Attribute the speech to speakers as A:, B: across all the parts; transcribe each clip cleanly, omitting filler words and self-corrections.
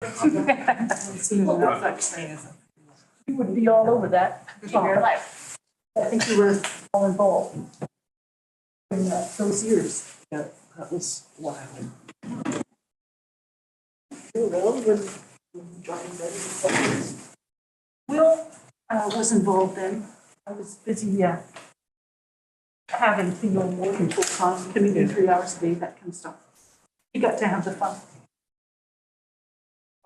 A: You would be all over that. I think you were all involved in those years.
B: Yeah, that was wild.
A: Will was involved then. I was busy having to more than full time, commuting 3 hours a day, that kind of stuff. You got to have the fun.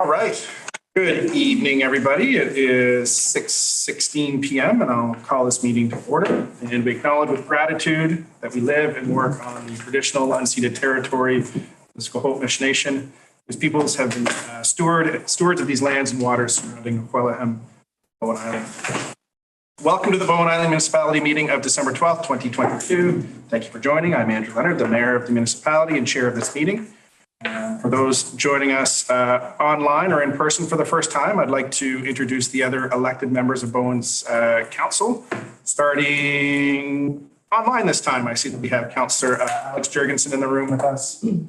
C: All right. Good evening, everybody. It is 6:16 p.m. and I'll call this meeting to order. And we acknowledge with gratitude that we live and work on the traditional unceded territory of the Squamish Nation, whose peoples have been stewards of these lands and waters surrounding Aquila Bowen Island. Welcome to the Bowen Island Municipality meeting of December 12th, 2022. Thank you for joining. I'm Andrew Leonard, the mayor of the municipality and chair of this meeting. For those joining us online or in person for the first time, I'd like to introduce the other elected members of Bowen's council. Starting online this time, I see that we have Councillor Alex Jurgensen in the room with us, who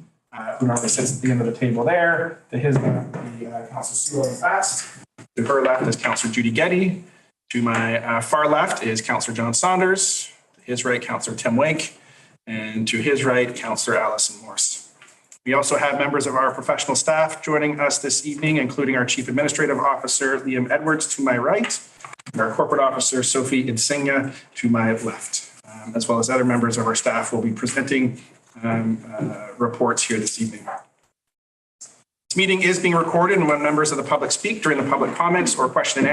C: normally sits at the end of the table there. To his left, the Councillor Sue Fast. To her left is Councillor Judy Getty. To my far left is Councillor John Saunders. To his right, Councillor Tim Wake. And to his right, Councillor Alison Morse. We also have members of our professional staff joining us this evening, including our Chief Administrative Officer, Liam Edwards, to my right, and our Corporate Officer, Sophie Insignia, to my left, as well as other members of our staff will be presenting reports here this evening. This meeting is being recorded, and when members of the public speak during the public comments or question and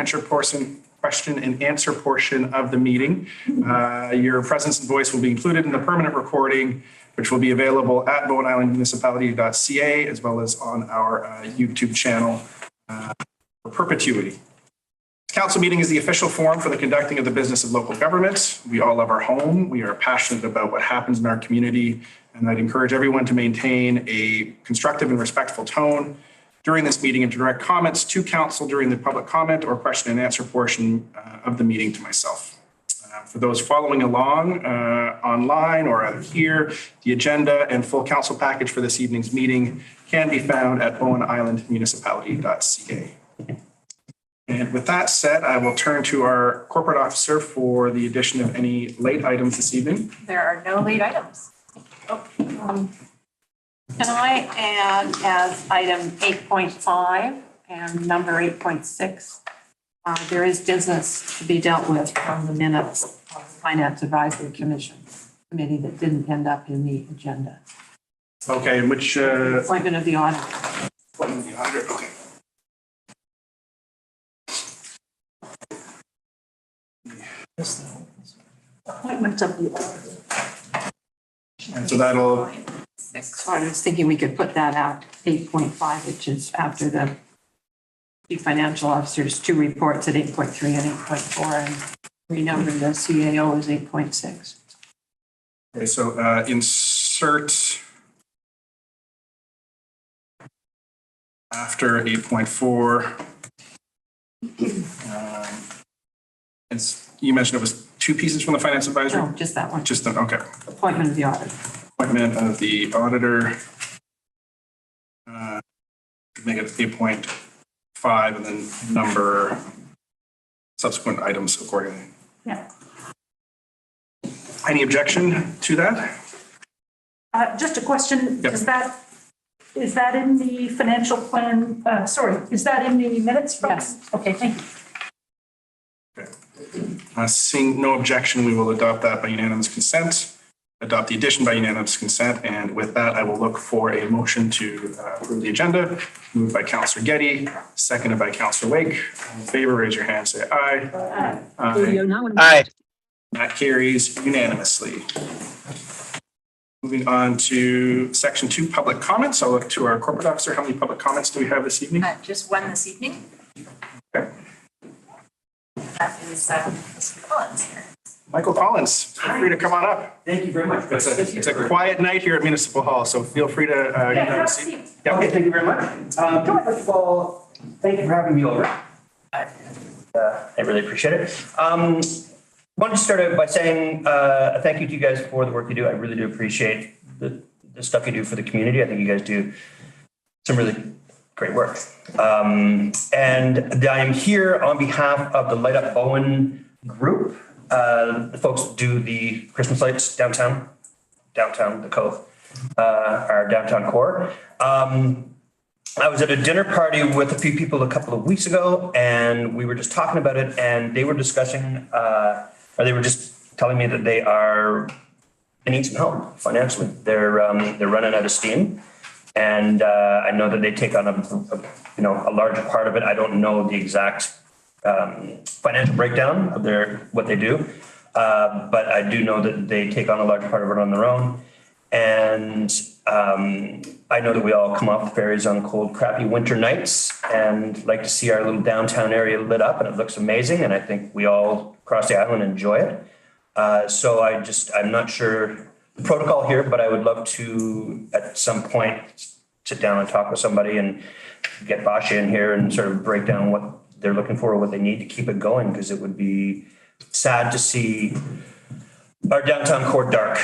C: answer portion of the meeting, your presence and voice will be included in the permanent recording, which will be available at bowenislandmunicipality.ca as well as on our YouTube channel for perpetuity. This council meeting is the official forum for the conducting of the business of local government. We all love our home. We are passionate about what happens in our community, and I'd encourage everyone to maintain a constructive and respectful tone during this meeting and to direct comments to council during the public comment or question and answer portion of the meeting to myself. For those following along online or either here, the agenda and full council package for this evening's meeting can be found at bowenislandmunicipality.ca. And with that said, I will turn to our corporate officer for the addition of any late items this evening.
D: There are no late items. Can I add as item 8.5 and number 8.6? There is business to be dealt with from the minutes of the Finance Advisory Committee that didn't end up in the agenda.
C: Okay, and which
D: Appointment of the auditor.
C: appointment of the auditor? Okay.
A: Appointment of the auditor.
C: And so that'll,
D: So I was thinking we could put that out 8.5, which is after the Chief Financial Officer's two reports at 8.3 and 8.4, and renumber the CAO as 8.6.
C: okay, so insert after 8.4. You mentioned it was two pieces from the finance advisory?
D: No, just that one.
C: Just the, okay.
D: Appointment of the auditor.
C: Appointment of the auditor. Make it 8.5 and then number subsequent items accordingly.
A: Yeah.
C: Any objection to that?
A: Just a question.
C: Yep.
A: Is that in the financial plan? Is that in the minutes from?
D: Yes.
A: Okay, thank you.
C: Okay. Seeing no objection, we will adopt that by unanimous consent. Adopt the addition by unanimous consent. And with that, I will look for a motion to approve the agenda. Moved by Councillor Getty, seconded by Councillor Wake. All in favor, raise your hand, say aye. Aye.
B: Aye.
C: That carries unanimously. Moving on to section 2, public comments. I'll look to our corporate officer. How many public comments do we have this evening?
E: Just one this evening.
C: Okay.
E: That is Mr. Collins here.
C: Michael Collins, feel free to come on up.
F: Thank you very much.
C: It's a quiet night here at Municipal Hall, so feel free to get have a seat. Yeah.
F: Okay, thank you very much. First of all, thank you for having me over. I really appreciate it. Wanted to start out by saying thank you to you guys for the work you do. I really do appreciate the stuff you do for the community. I think you guys do some really great work. And I'm here on behalf of the Light Up Bowen group. The folks do the Christmas lights downtown, the Cove, our downtown core. I was at a dinner party with a few people a couple of weeks ago, and we were just talking about it, and they were discussing, or they were just telling me that they need some help financially. They're running out of steam, and I know that they take on a larger part of it. I don't know the exact financial breakdown of what they do, but I do know that they take on a large part of it on their own. And I know that we all come off the ferries on cold, crappy winter nights and like to see our little downtown area lit up, and it looks amazing. And I think we all across the island enjoy it. So I'm not sure the protocol here, but I would love to at some point sit down and talk with somebody and get Basha in here and sort of break down what they're looking for or what they need to keep it going, because it would be sad to see our downtown core dark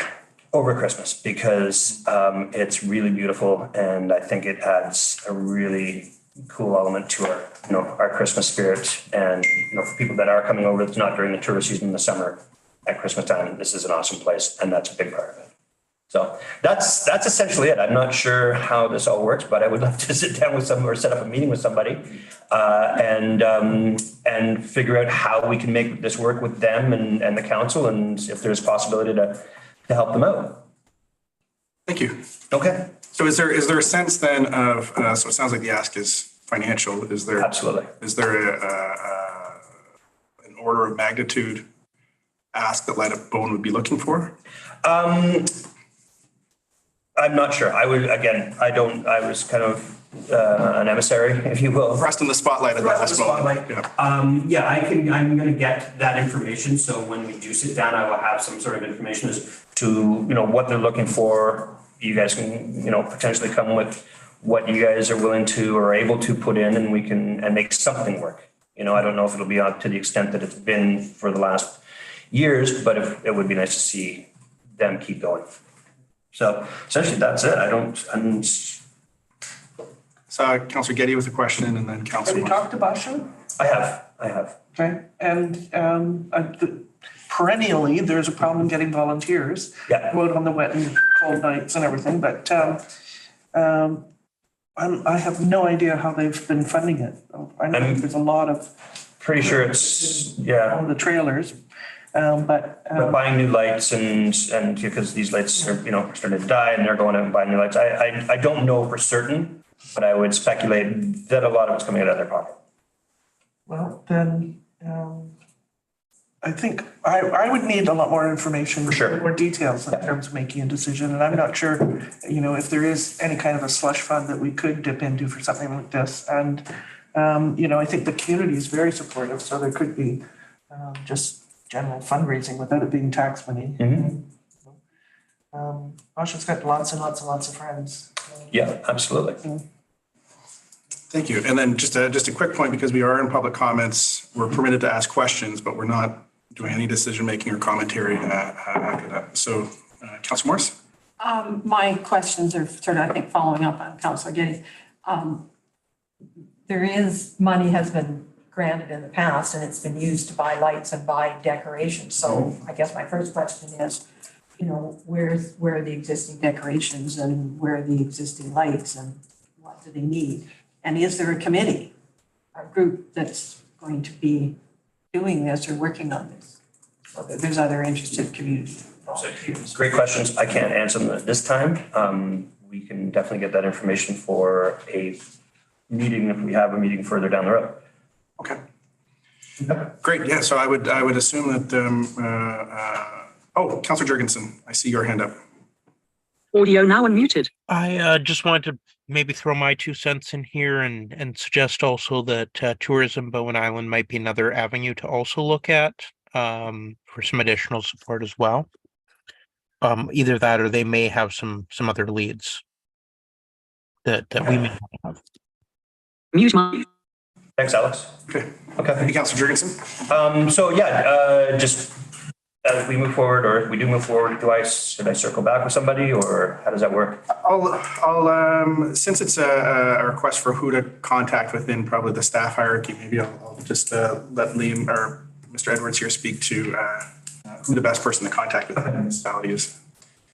F: over Christmas, because it's really beautiful, and I think it adds a really cool element to our Christmas spirit. And for people that are coming over, it's not during the tourist season in the summer, at Christmas time, this is an awesome place, and that's a big part of it. So that's essentially it. I'm not sure how this all works, but I would love to sit down with someone or set up a meeting with somebody and figure out how we can make this work with them and the council, and if there's possibility to help them out.
C: Thank you.
F: Okay.
C: So is there a sense then of, so it sounds like the ask is financial. Is there?
F: Absolutely.
C: Is there an order of magnitude ask that Light Up Bowen would be looking for?
F: I'm not sure. I was kind of an emissary, if you will.
C: Thrust in the spotlight at that last moment. Yeah.
F: I'm going to get that information. So when we do sit down, I will have some sort of information as to, what they're looking for. You guys can, potentially come with what you guys are willing to or able to put in, and we can make something work. I don't know if it'll be up to the extent that it's been for the last years, but it would be nice to see them keep going. So essentially that's it.
C: So Councillor Getty with a question, and then
B: Have
C: Councillor.
B: you talked to Basha?
F: I have.
B: Okay, and perennially, there's a problem getting volunteers.
F: Yeah.
B: Go out on the wet and cold nights and everything, but I have no idea how they've been funding it. I know there's a lot of
F: Pretty sure it's,
B: on the trailers, but
F: But buying new lights and because these lights are, starting to die, and they're going out and buying new lights. I don't know for certain, but I would speculate that a lot of it's coming out of their pocket.
B: well, then I think I would need a lot more information.
F: For sure.
B: More details in terms of making a decision, and I'm not sure, if there is any kind of a slush fund that we could dip into for something like this. And, I think the community is very supportive, so there could be just general fundraising without it being tax money. Basha's got lots and lots and lots of friends.
F: Yeah, absolutely.
C: Thank you. And then just a quick point, because we are in public comments, we're permitted to ask questions, but we're not doing any decision-making or commentary after that. So, Councillor Morris?
D: My questions are sort of, I think, following up on Councillor Getty's.
G: Money has been granted in the past, and it's been used to buy lights and buy decorations. So I guess my first question is, where are the existing decorations and where are the existing lights, and what do they need? And is there a committee, a group that's going to be doing this or working on this? So that there's other interested community volunteers.
F: Great questions. I can't answer them at this time. We can definitely get that information for a meeting if we have a meeting further down the road.
C: Okay. Great. Yeah. So I would assume that, Councillor Jurgensen, I see your hand up.
H: Audio now unmuted.
I: I just wanted to maybe throw my 2 cents in here and suggest also that Tourism Bowen Island might be another avenue to also look at for some additional support as well. Either that, or they may have some other leads that we may not have.
H: Mute my.
F: Thanks, Alex.
C: Okay.
F: Okay.
C: Thank you, Councillor Jurgensen.
F: So yeah, just as we move forward, or if we do move forward, should I circle back with somebody, or how does that work?
C: Since it's a request for who to contact within probably the staff hierarchy, maybe I'll just let Liam or Mr. Edwards here speak to who the best person to contact within the municipality is.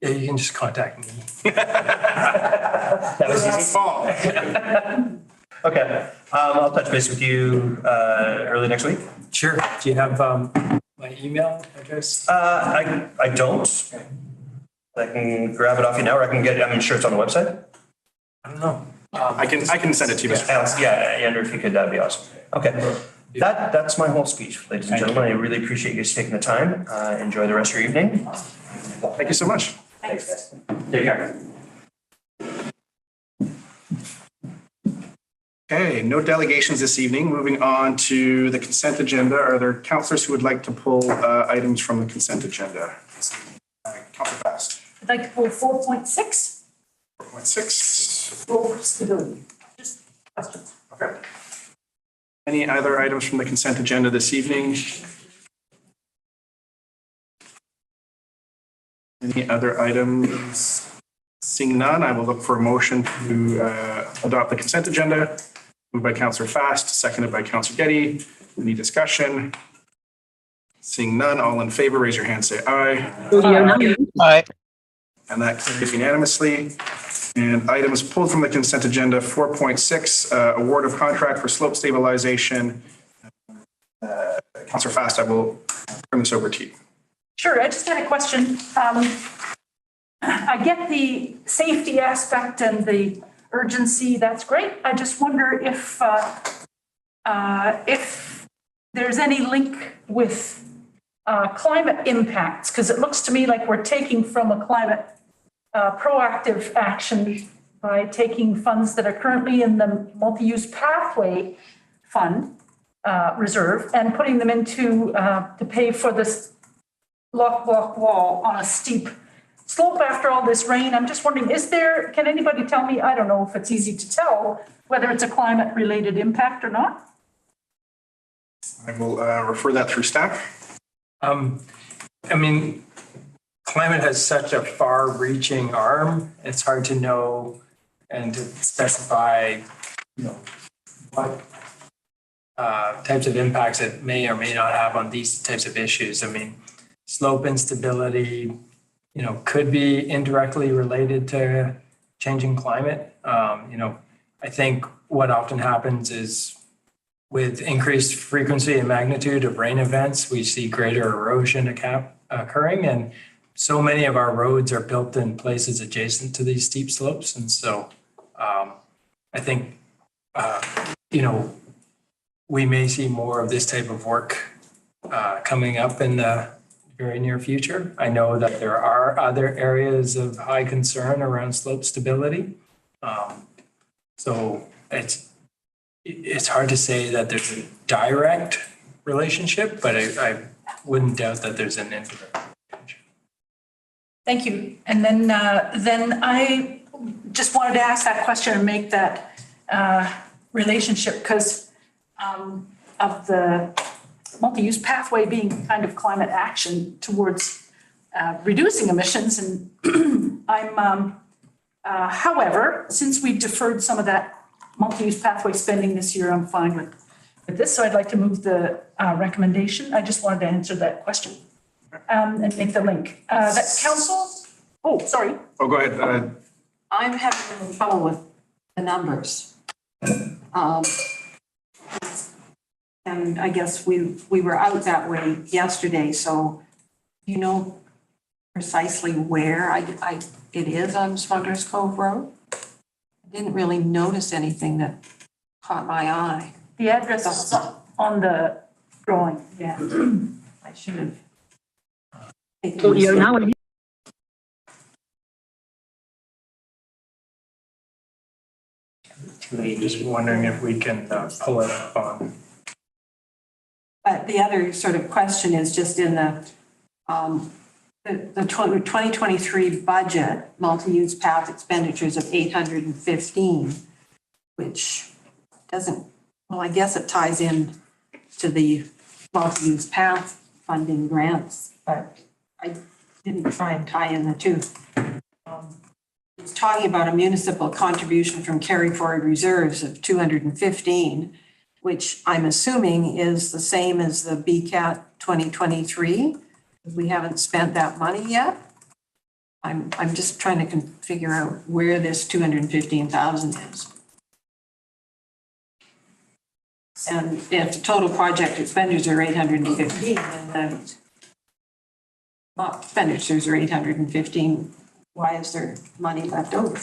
J: Yeah, you can just contact me.
F: That was easy. Okay, I'll touch base with you early next week.
J: Sure. Do you have my email address?
F: I don't. I can grab it off you now, or I'm sure it's on the website.
J: I don't know.
C: I can send it to you, Mr.
F: Yeah, Andrew, if you could, that'd be awesome. Okay, that's my whole speech, ladies and gentlemen. I really appreciate you guys taking the time. Enjoy the rest of your evening.
C: Thank you so much.
D: Thanks.
F: Take care.
C: Okay, no delegations this evening. Moving on to the consent agenda. Are there councillors who would like to pull items from the consent agenda? Councillor Fast.
A: I'd like to pull 4.6,
C: 4.6.
A: road stability. Just questions.
C: Okay. Any other items from the consent agenda this evening? Any other items? Seeing none, I will look for a motion to adopt the consent agenda. Moved by Councillor Fast, seconded by Councillor Getty. Any discussion? Seeing none, all in favor, raise your hand, say aye.
H: Audio now muted.
I: Aye.
C: And that carries unanimously. And items pulled from the consent agenda, 4.6, award of contract for slope stabilization. Councillor Fast, I will turn this over to you.
A: Sure, I just had a question. I get the safety aspect and the urgency, that's great. I just wonder if there's any link with climate impacts, because it looks to me like we're taking from a climate proactive action by taking funds that are currently in the multi-use pathway fund reserve and putting them into to pay for this lock block wall on a steep slope after all this rain. I'm just wondering, can anybody tell me, I don't know if it's easy to tell, whether it's a climate related impact or not?
C: I will refer that through staff.
J: I mean, climate has such a far-reaching arm. It's hard to know and to specify, what types of impacts it may or may not have on these types of issues. I mean, slope instability, could be indirectly related to changing climate. I think what often happens is with increased frequency and magnitude of rain events, we see greater erosion occurring. And so many of our roads are built in places adjacent to these steep slopes. And so I think, we may see more of this type of work coming up in the very near future. I know that there are other areas of high concern around slope stability. So it's hard to say that there's a direct relationship, but I wouldn't doubt that there's an indirect relationship.
A: Thank you. And then I just wanted to ask that question and make that relationship because of the multi-use pathway being kind of climate action towards reducing emissions. And however, since we've deferred some of that multi-use pathway spending this year, I'm fine with this. So I'd like to move the recommendation. I just wanted to answer that question and make the link. That council, sorry.
C: Oh, go ahead.
D: I'm having trouble with the numbers. And I guess we were out that way yesterday, so you know precisely where it is on Smuggler's Cove Road? I didn't really notice anything that caught my eye.
A: The address is on the drawing, yeah.
D: I should have.
H: Audio now muted.
J: Just wondering if we can pull it up on.
D: But the other sort of question is just in the 2023 budget, multi-use path expenditures of 815, which doesn't, well, I guess it ties in to the multi-use path
G: funding grants, but I didn't try and tie in the two. It's talking about a municipal contribution from carry forward reserves of 215, which I'm assuming is the same as the BCAT 2023. We haven't spent that money yet. I'm just trying to figure out where this 215,000 is. And if the total project expenditures are 815, then the expenditures are 815, why is there money left over?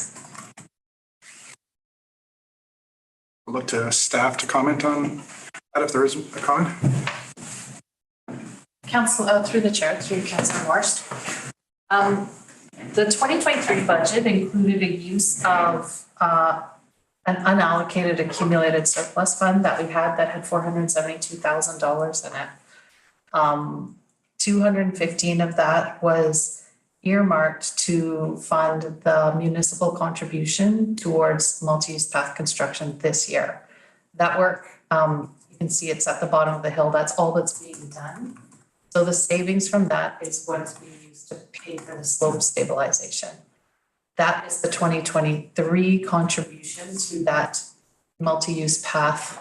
C: I'll look to staff to comment on that if there is a comment.
E: Council, through the chair, through Councilor Morst. The 2023 budget included a use of an unallocated accumulated surplus fund that we had that had $472,000 in it. 215 of that was earmarked to fund the municipal contribution towards multi-use path construction this year. That work, you can see it's at the bottom of the hill. That's all that's being done. So the savings from that is what's being used to pay for the slope stabilization. That is the 2023 contribution to that multi-use path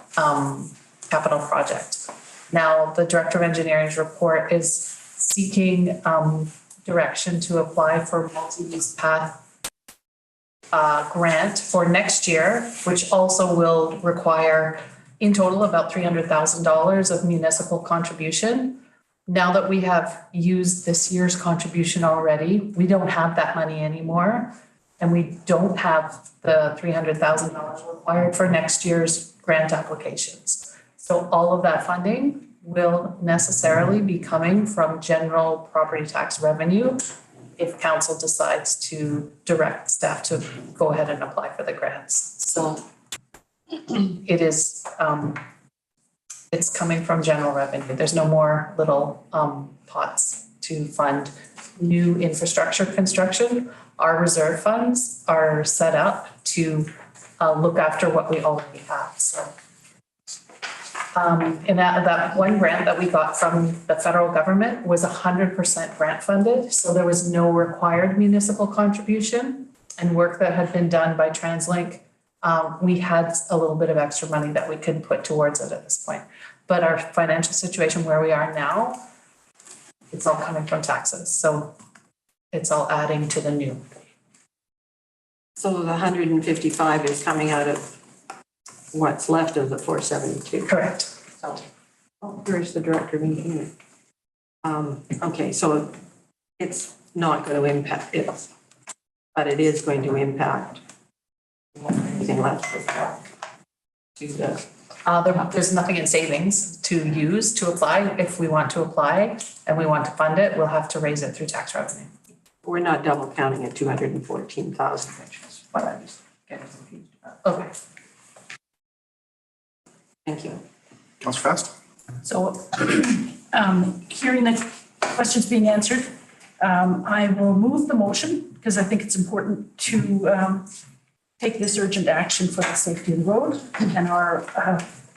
E: capital project. Now, the Director of Engineering's report is seeking direction to apply for multi-use path grant for next year, which also will require in total about $300,000 of municipal contribution. Now that we have used this year's contribution already, we don't have that money anymore. And we don't have the $300,000 required for next year's grant applications. So all of that funding will necessarily be coming from general property tax revenue if council decides to direct staff to go ahead and apply for the grants. So it is, it's coming from general revenue. There's no more little pots to fund new infrastructure construction. Our reserve funds are set up to look after what we already have. So and that one grant that we got from the federal government was 100% grant funded. So there was no required municipal contribution, and work that had been done by TransLink. We had a little bit of extra money that we could put towards it at this point. But our financial situation where we are now, it's all coming from taxes. So it's all adding to the new.
G: So the 155 is coming out of what's left of the 472.
A: Correct.
G: So, here's the Director of Engineering. Okay, so it's not going to impact it, but it is going to impact anything left to the.
A: There's nothing in savings to use to apply. If we want to apply and we want to fund it, we'll have to raise it through tax revenue.
G: We're not double counting at 214,000, which is what I was getting confused about.
A: Okay.
G: Thank you.
C: Councillor Fast?
A: So hearing the questions being answered, I will move the motion because I think it's important to take this urgent action for the safety of the road and our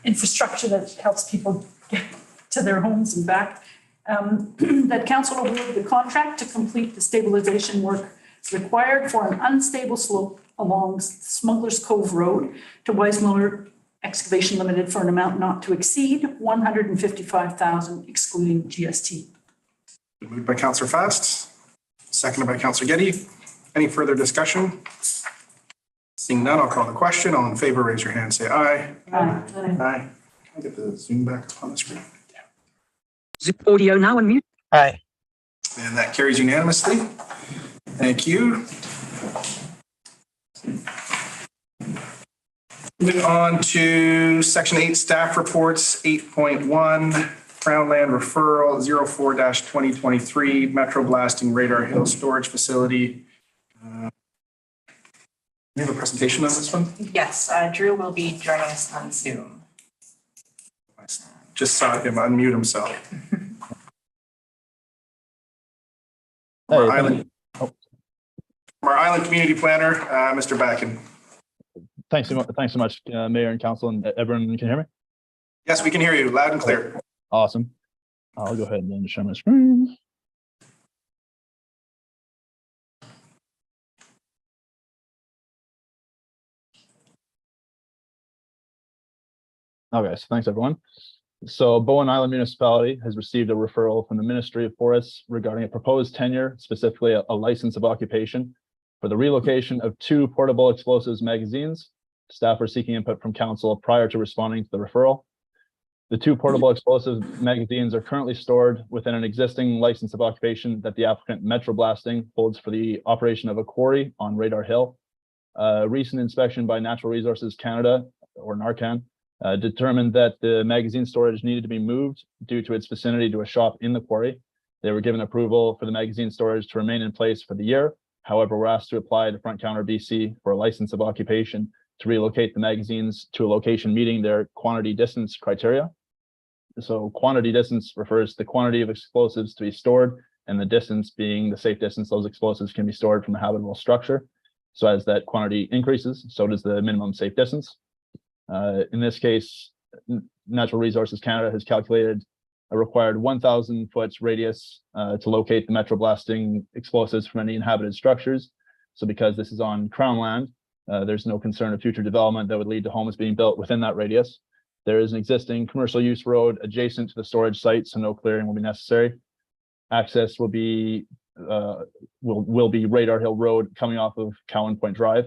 A: infrastructure that helps people get to their homes and back. That council award the contract to complete the stabilization work required for an unstable slope along Smuggler's Cove Road to Weissmuller Excavation Limited for an amount not to exceed $155,000 excluding GST.
C: Moved by Councillor Fast, seconded by Councillor Getty. Any further discussion? Seeing none, I'll call the question. All in favor, raise your hand, say aye.
A: Aye.
C: Aye. Can I get the Zoom back up on the screen?
H: Zip audio now and mute.
I: Aye.
C: And that carries unanimously. Thank you. Moving on to section 8, staff reports, 8.1, Crown Land referral, 04-2023, Metro Blasting Radar Hill Storage Facility. You have a presentation on this one?
E: Yes, Drew will be joining us on Zoom.
C: I just saw him unmute himself. From our island community planner, Mr. Backen.
K: Thanks so much, Mayor and Council, and everyone can hear me?
C: Yes, we can hear you loud and clear.
K: Awesome. I'll go ahead and then share my screen. Okay, so thanks everyone. So Bowen Island Municipality has received a referral from the Ministry of Forests regarding a proposed tenure, specifically a license of occupation for the relocation of 2 portable explosives magazines. Staff are seeking input from council prior to responding to the referral. The 2 portable explosive magazines are currently stored within an existing license of occupation that the applicant Metro Blasting holds for the operation of a quarry on Radar Hill. A recent inspection by Natural Resources Canada, or NARCAN, determined that the magazine storage needed to be moved due to its vicinity to a shop in the quarry. They were given approval for the magazine storage to remain in place for the year. However, we're asked to apply to Front Counter BC for a license of occupation to relocate the magazines to a location meeting their quantity distance criteria. So quantity distance refers to the quantity of explosives to be stored, and the distance being the safe distance those explosives can be stored from a habitable structure. So as that quantity increases, so does the minimum safe distance. In this case, Natural Resources Canada has calculated a required 1,000 foot radius to locate the Metro Blasting explosives from any inhabited structures. So because this is on Crown land, there's no concern of future development that would lead to homes being built within that radius. There is an existing commercial use road adjacent to the storage site, so no clearing will be necessary. Access will be Radar Hill Road coming off of Cowan Point Drive.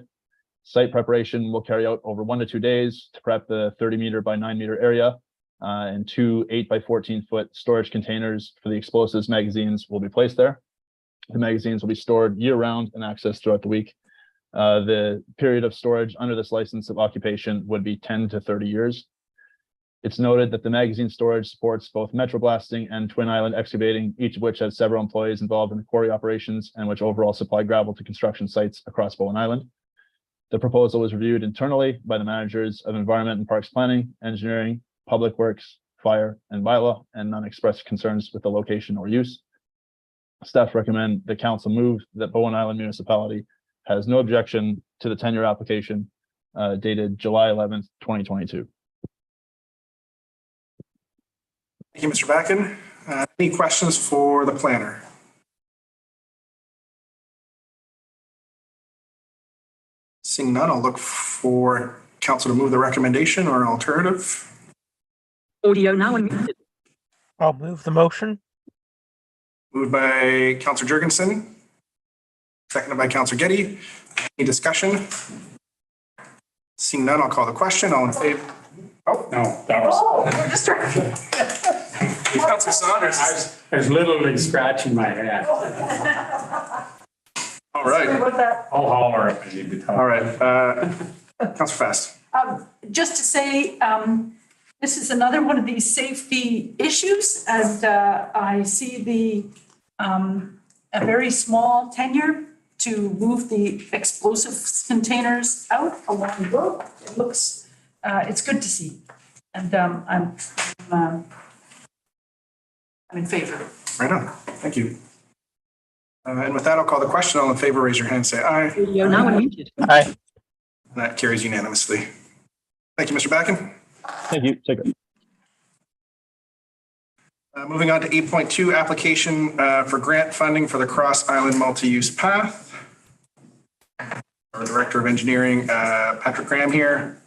K: Site preparation will carry out over 1 to 2 days to prep the 30 meter by 9 meter area, and 2 8 by 14 foot storage containers for the explosives magazines will be placed there. The magazines will be stored year round and accessed throughout the week. The period of storage under this license of occupation would be 10 to 30 years. It's noted that the magazine storage supports both Metro Blasting and Twin Island Excavating, each of which has several employees involved in the quarry operations and which overall supply gravel to construction sites across Bowen Island. The proposal was reviewed internally by the managers of Environment and Parks Planning, Engineering, Public Works, Fire, and Bylaw, and none expressed concerns with the location or use. Staff recommend the council move that Bowen Island Municipality has no objection to the tenure application dated July 11th, 2022.
C: Thank you, Mr. Backen. Any questions for the planner? Seeing none, I'll look for council to move the recommendation or an alternative.
H: Audio now unmuted.
I: I'll move the motion.
C: Moved by Councillor Jurgensen, seconded by Councillor Getty. Any discussion? Seeing none, I'll call the question. All in favor? Oh, no, that was. Councillor Saunders.
J: I was literally scratching my head.
C: All right.
A: Sorry about that.
J: I'll holler if I need to talk.
C: All right. Councillor Fast.
A: Just to say, this is another one of these safety issues, and I see a very small tenure to move the explosives containers out along the road. It looks, it's good to see, and I'm in favor.
C: Right on. Thank you. And with that, I'll call the question. All in favor, raise your hand, say aye.
H: Audio now unmuted.
I: Aye.
C: And that carries unanimously. Thank you, Mr. Backen.
K: Thank you. Take it.
C: Moving on to 8.2, application for grant funding for the Cross Island Multi-Use Path. Our Director of Engineering, Patrick Graham here.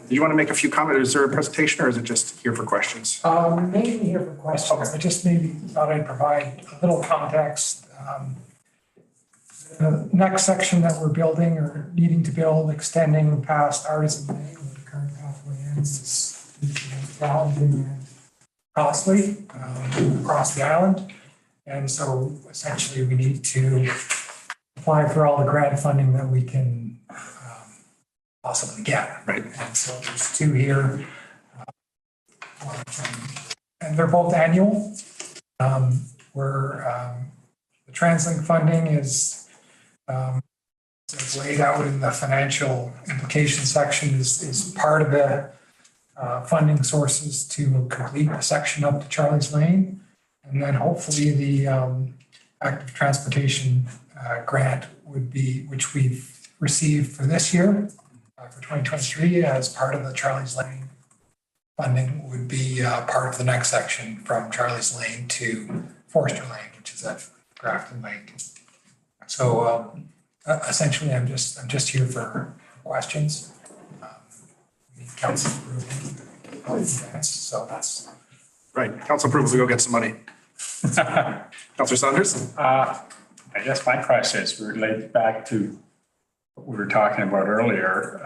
C: Do you want to make a few comments? Is there a presentation or is it just here for questions?
L: Mainly here for questions. I just maybe thought I'd provide a little context. The next section that we're building or needing to build, extending past Artisan Lane, where the current pathway ends, is challenging and costly across the island. And so essentially we need to apply for all the grant funding that we can possibly get.
C: Right.
L: And so there's 2 here. And they're both annual. The TransLink funding is it's laid out in the financial implication section is part of the funding sources to complete the section up to Charlie's Lane. And then hopefully the active transportation grant would be, which we've received for this year, for 2023 as part of the Charlie's Lane funding would be part of the next section from Charlie's Lane to Forester Lane, which is at Grafton Lake. So essentially, I'm just here for questions. Council approval. So that's.
C: Right, council approves, we go get some money. Councillor Saunders?
M: I guess my question is related back to what we were talking about earlier,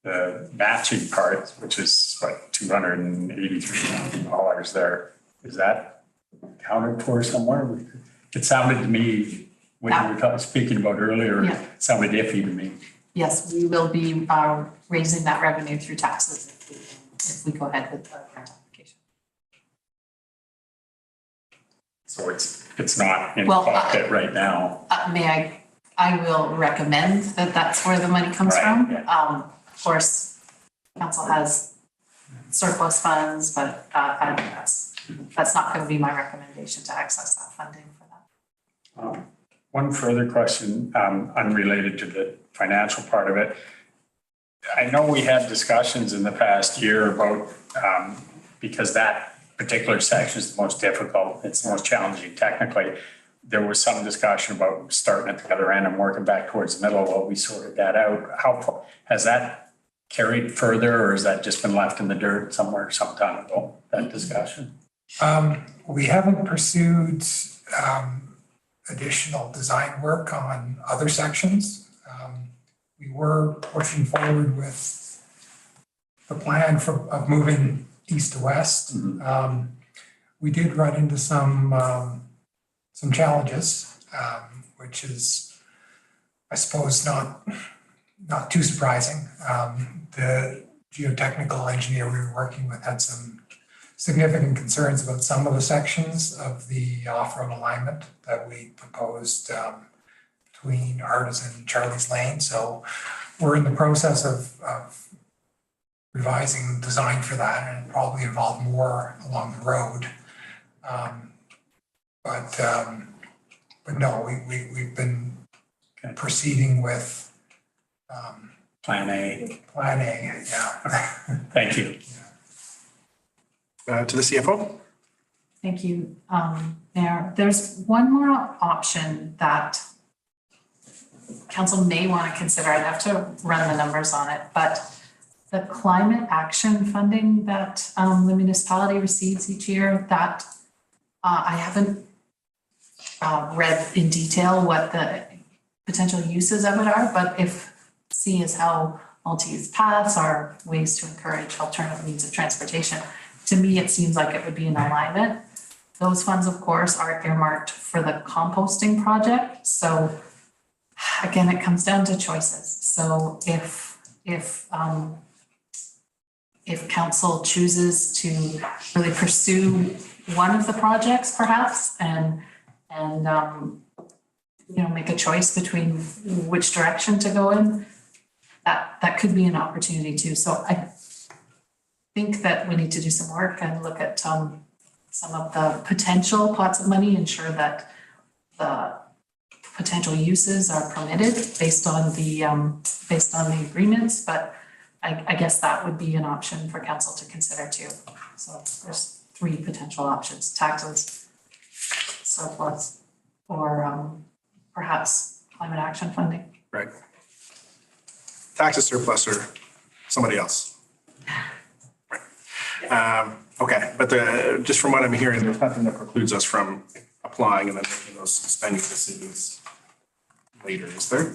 M: the matching part, which is what, $283,000 there. Is that accounted for somewhere? It sounded to me, when you were speaking about earlier,
E: Yeah.
M: it sounded iffy to me.
E: Yes, we will be raising that revenue through taxes if we go ahead with the grant application.
M: So it's not in
E: Well,
M: pocket right now.
E: I will recommend that that's where the money comes
M: Right,
E: from.
M: yeah.
E: Of course, council has surplus funds, but that's not going to be my recommendation to access that funding for that.
M: One further question, unrelated to the financial part of it. I know we had discussions in the past year about, because that particular section is the most difficult, it's the most challenging technically. There was some discussion about starting at the other end and working back towards the middle while we sorted that out. How has that carried further, or has that just been left in the dirt somewhere some time ago, that discussion?
L: We haven't pursued additional design work on other sections. We were pushing forward with the plan of moving east to west. We did run into some challenges, which is, I suppose, not too surprising. The geotechnical engineer we were working with had some significant concerns about some of the sections of the off-road alignment that we proposed between Artisan and Charlie's Lane. So we're in the process of revising the design for that, and probably involve more along the road. But no, we've been proceeding with
M: Plan A.
L: Plan A, yeah.
M: Thank you.
C: To the CFO?
E: Thank you, Mayor. There's one more option that council may want to consider. I'd have to run the numbers on it, but the climate action funding that the municipality receives each year, that I haven't read in detail what the potential uses of it are, but if C is how multi-use paths are ways to encourage alternative means of transportation, to me, it seems like it would be in alignment. Those funds, of course, are earmarked for the composting project. So again, it comes down to choices. So if council chooses to really pursue one of the projects perhaps and make a choice between which direction to go in, that could be an opportunity too. So I think that we need to do some work and look at some of the potential pots of money, ensure that the potential uses are permitted based on the agreements, but I guess that would be an option for council to consider too. So there's three potential options: taxes, surplus, or perhaps climate action funding.
C: Right. Taxes, surplus, or somebody else. Right. Okay, but just from what I'm hearing, there's nothing that precludes us from applying and then making those spending decisions later, is there?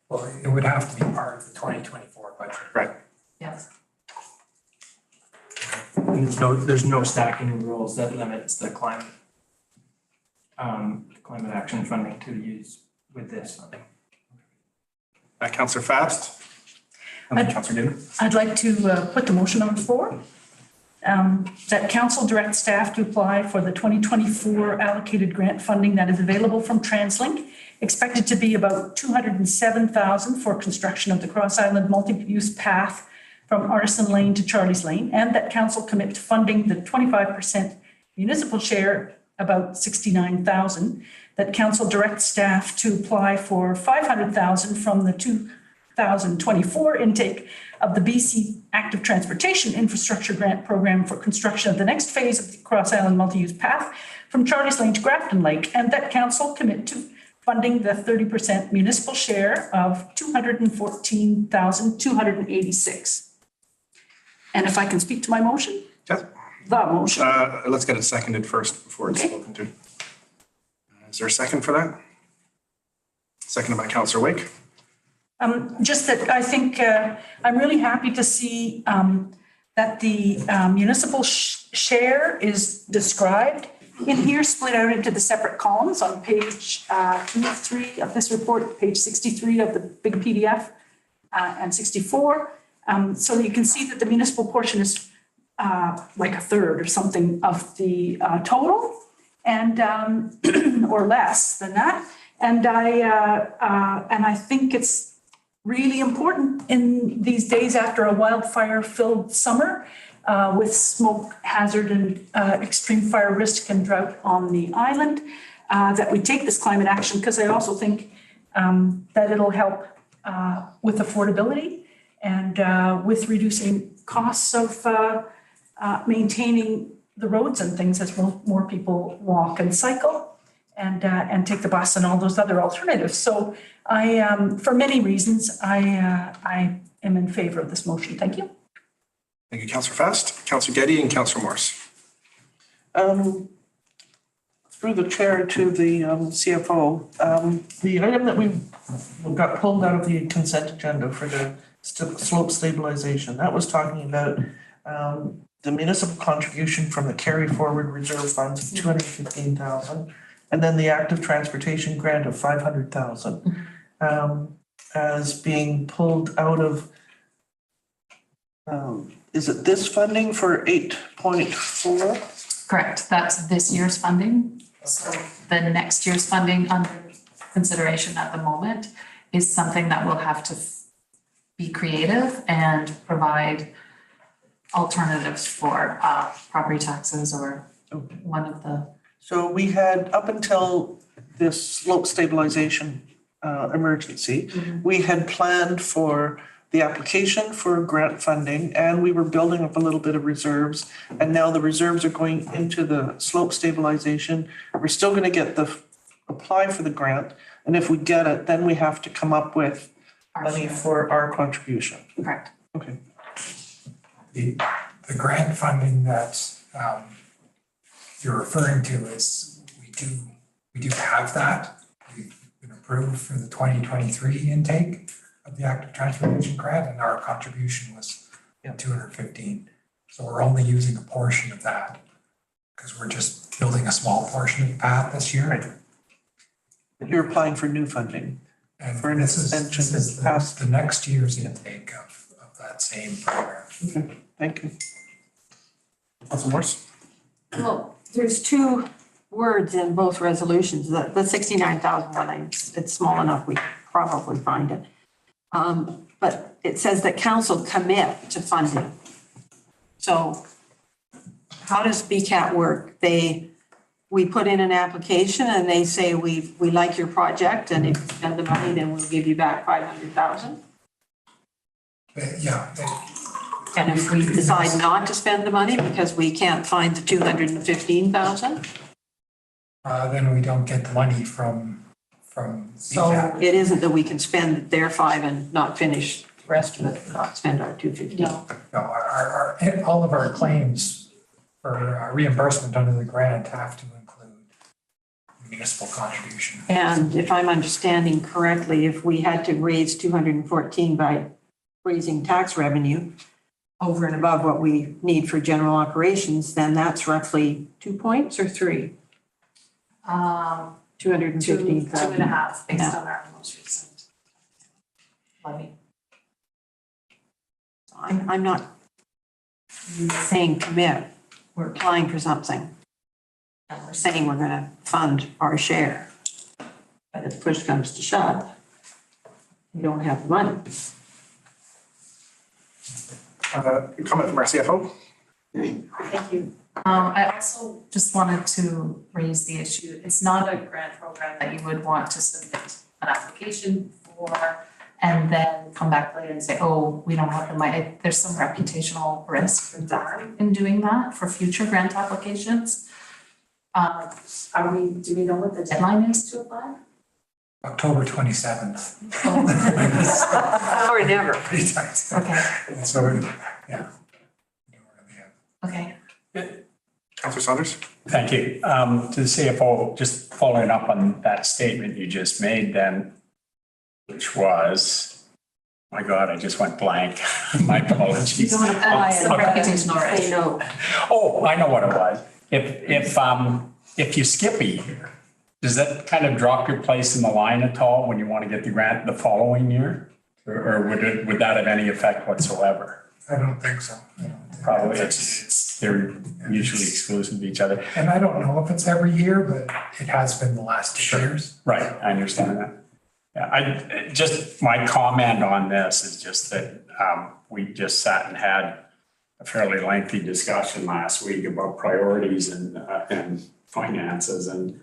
L: Well, it would have to be part of the 2024 budget.
C: Right.
E: Yes.
J: There's no stacking rules that limits the climate action funding to use with this funding.
C: Councillor Fast? Councillor Newman?
A: I'd like to put the motion on the floor. That council direct staff to apply for the 2024 allocated grant funding that is available from TransLink, expected to be about $207,000 for construction of the Cross Island multi-use path from Artisan Lane to Charlie's Lane, and that council commit to funding the 25% municipal share, about $69,000. That council direct staff to apply for $500,000 from the 2024 intake of the BC Active Transportation Infrastructure Grant Program for construction of the next phase of the Cross Island Multi-Use Path from Charlie's Lane to Grafton Lake, and that council commit to funding the 30% municipal share of $214,286. And if I can speak to my motion?
C: Yes.
A: The motion.
C: Let's get it seconded first before it's spoken to. Is there a second for that? Seconded by Councillor Wake.
A: Just that I think I'm really happy to see that the municipal share is described in here, split out into the separate columns on page 2 of 3 of this report, page 63 of the big PDF, and 64. So that you can see that the municipal portion is like a third or something of the total, and or less than that. And I think it's really important in these days after a wildfire-filled summer with smoke hazard and extreme fire risk and drought on the island, that we take this climate action, because I also think that it'll help with affordability and with reducing costs of maintaining the roads and things as more people walk and cycle and take the bus and all those other alternatives. So for many reasons, I am in favor of this motion. Thank you.
C: Thank you, Councillor Fast, Councillor Getty, and Councillor Morse.
B: Through the chair to the CFO, the item that we got pulled out of the consent agenda for the slope stabilization, that was talking about the municipal contribution from the carry forward reserve funds of $215,000, and then the active transportation grant of $500,000 as being pulled out of. Is it this funding for 8.4?
E: Correct, that's this year's funding. So the next year's funding under consideration at the moment is something that will have to be creative and provide alternatives for property taxes or one of the.
B: So we had, up until this slope stabilization emergency, we had planned for the application for grant funding, and we were building up a little bit of reserves. And now the reserves are going into the slope stabilization. We're still gonna get apply for the grant. And if we get it, then we have to come up with money for our contribution.
E: Correct.
B: Okay.
L: The grant funding that you're referring to is, we do have that. We've been approved for the 2023 intake of the active transportation grant, and our contribution was 215. So we're only using a portion of that because we're just building a small portion of the path this year.
B: Right. You're applying for new funding.
L: And
B: for an extension
L: this is the next year's intake of that same program.
B: Okay, thank you. Councillor Morse?
D: Well, there's two words in both resolutions. The 69,000 one, it's small enough, we probably find it. But it says that council commit to funding. So how does BCAT work? We put in an application and they say, we like your project, and if you spend the money, then we'll give you back 500,000.
L: Yeah.
D: And if we decide not to spend the money because we can't find the 215,000?
L: Then we don't get the money from
D: So
L: BCAT.
D: it isn't that we can spend their 5 and not finish the rest of it, not spend our 215?
E: No.
L: No, all of our claims for reimbursement under the grant have to include municipal contribution.
D: And if I'm understanding correctly, if we had to raise 214 by raising tax revenue over and above what we need for general operations, then that's roughly 2 points or 3? 215,000.
E: 2.5 based
D: Yeah.
E: on our most recent levy.
D: I'm not saying commit, we're applying for something. And we're saying we're gonna fund our share. But if push comes to shove, we don't have the money.
C: Comment from our CFO?
D: Thank you.
E: I also just wanted to raise the issue, it's not a grant program that you would want to submit an application for and then come back later and say, oh, we don't have the money. There's some reputational risk for that in doing that for future grant applications. Do we know what the deadline is to apply?
L: October 27th.
D: Or never.
L: Pretty tight.
E: Okay,
L: So, yeah.
E: okay.
C: Councillor Saunders?
M: Thank you. To the CFO, just following up on that statement you just made then, which was, my God, I just went blank. My apologies.
E: You don't want to apply some reputational risk.
D: I know.
M: Oh, I know what it was. If you skip a year, does that kind of drop your place in the line at all when you want to get the grant the following year? Or would that have any effect whatsoever?
L: I don't think so.
M: Probably they're mutually exclusive of each other.
L: And I don't know if it's every year, but it has been the last 2 years.
M: Right, I understand that. Yeah, my comment on this is just that we just sat and had a fairly lengthy discussion last week about priorities and finances, and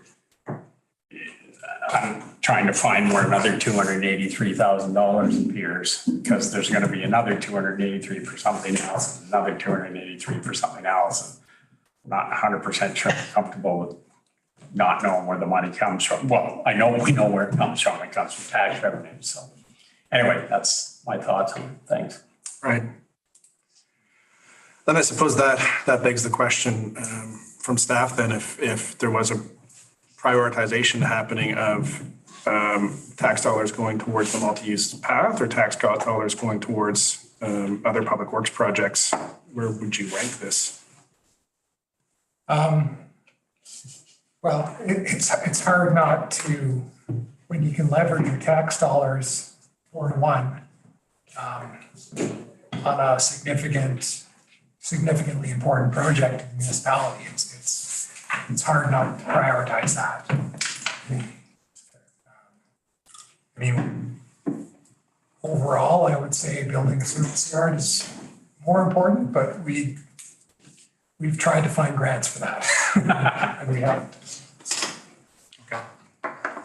M: I'm trying to find where another $283,000 appears, because there's going to be another 283 for something else, and another 283 for something else. I'm not 100% sure I'm comfortable with not knowing where the money comes from. Well, I know we know where it comes from. It comes from tax revenue. So anyway, that's my thoughts on it. Thanks.
C: Right. Then I suppose that begs the question from staff then, if there was a prioritization happening of tax dollars going towards the multi-use path or tax dollars going towards other public works projects, where would you rank this?
L: Well, it's hard not to, when you can leverage your tax dollars 4-to-1 on a significantly important project in the municipality, it's hard not to prioritize that. I mean, overall, I would say building a service yard is more important, but we've tried to find grants for that. And we haven't.
C: Okay.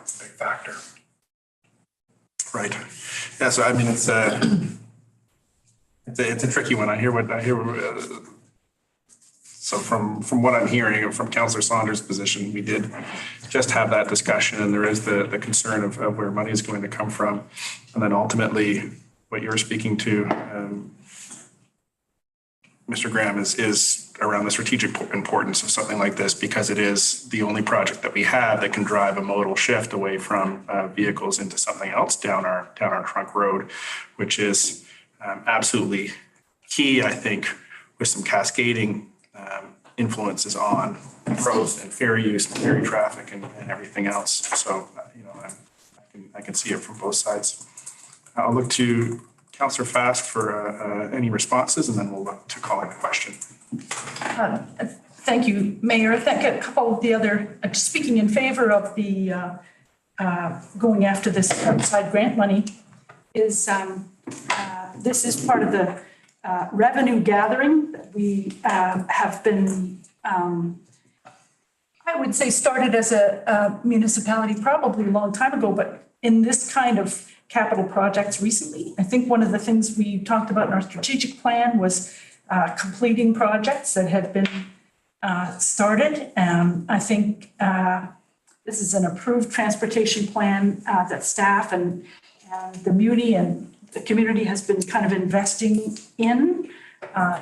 L: It's a big factor.
C: Right. Yeah, so I mean, it's a tricky one. I hear so from what I'm hearing from Councillor Saunders' position, we did just have that discussion, and there is the concern of where money is going to come from. And then ultimately, what you're speaking to, Mr. Graham, is around the strategic importance of something like this, because it is the only project that we have that can drive a modal shift away from vehicles into something else down our trunk road, which is absolutely key, I think, with some cascading influences on growth and ferry use and ferry traffic and everything else. So, I can see it from both sides. I'll look to Councillor Fast for any responses, and then we'll look to calling the question.
A: Thank you, Mayor. I think a couple of the other, speaking in favor of the going after this outside grant money is this is part of the revenue gathering that we have been, I would say, started as a municipality probably a long time ago, but in this kind of capital projects recently. I think one of the things we talked about in our strategic plan was completing projects that had been started. I think this is an approved transportation plan that staff and the Muni and the community has been kind of investing in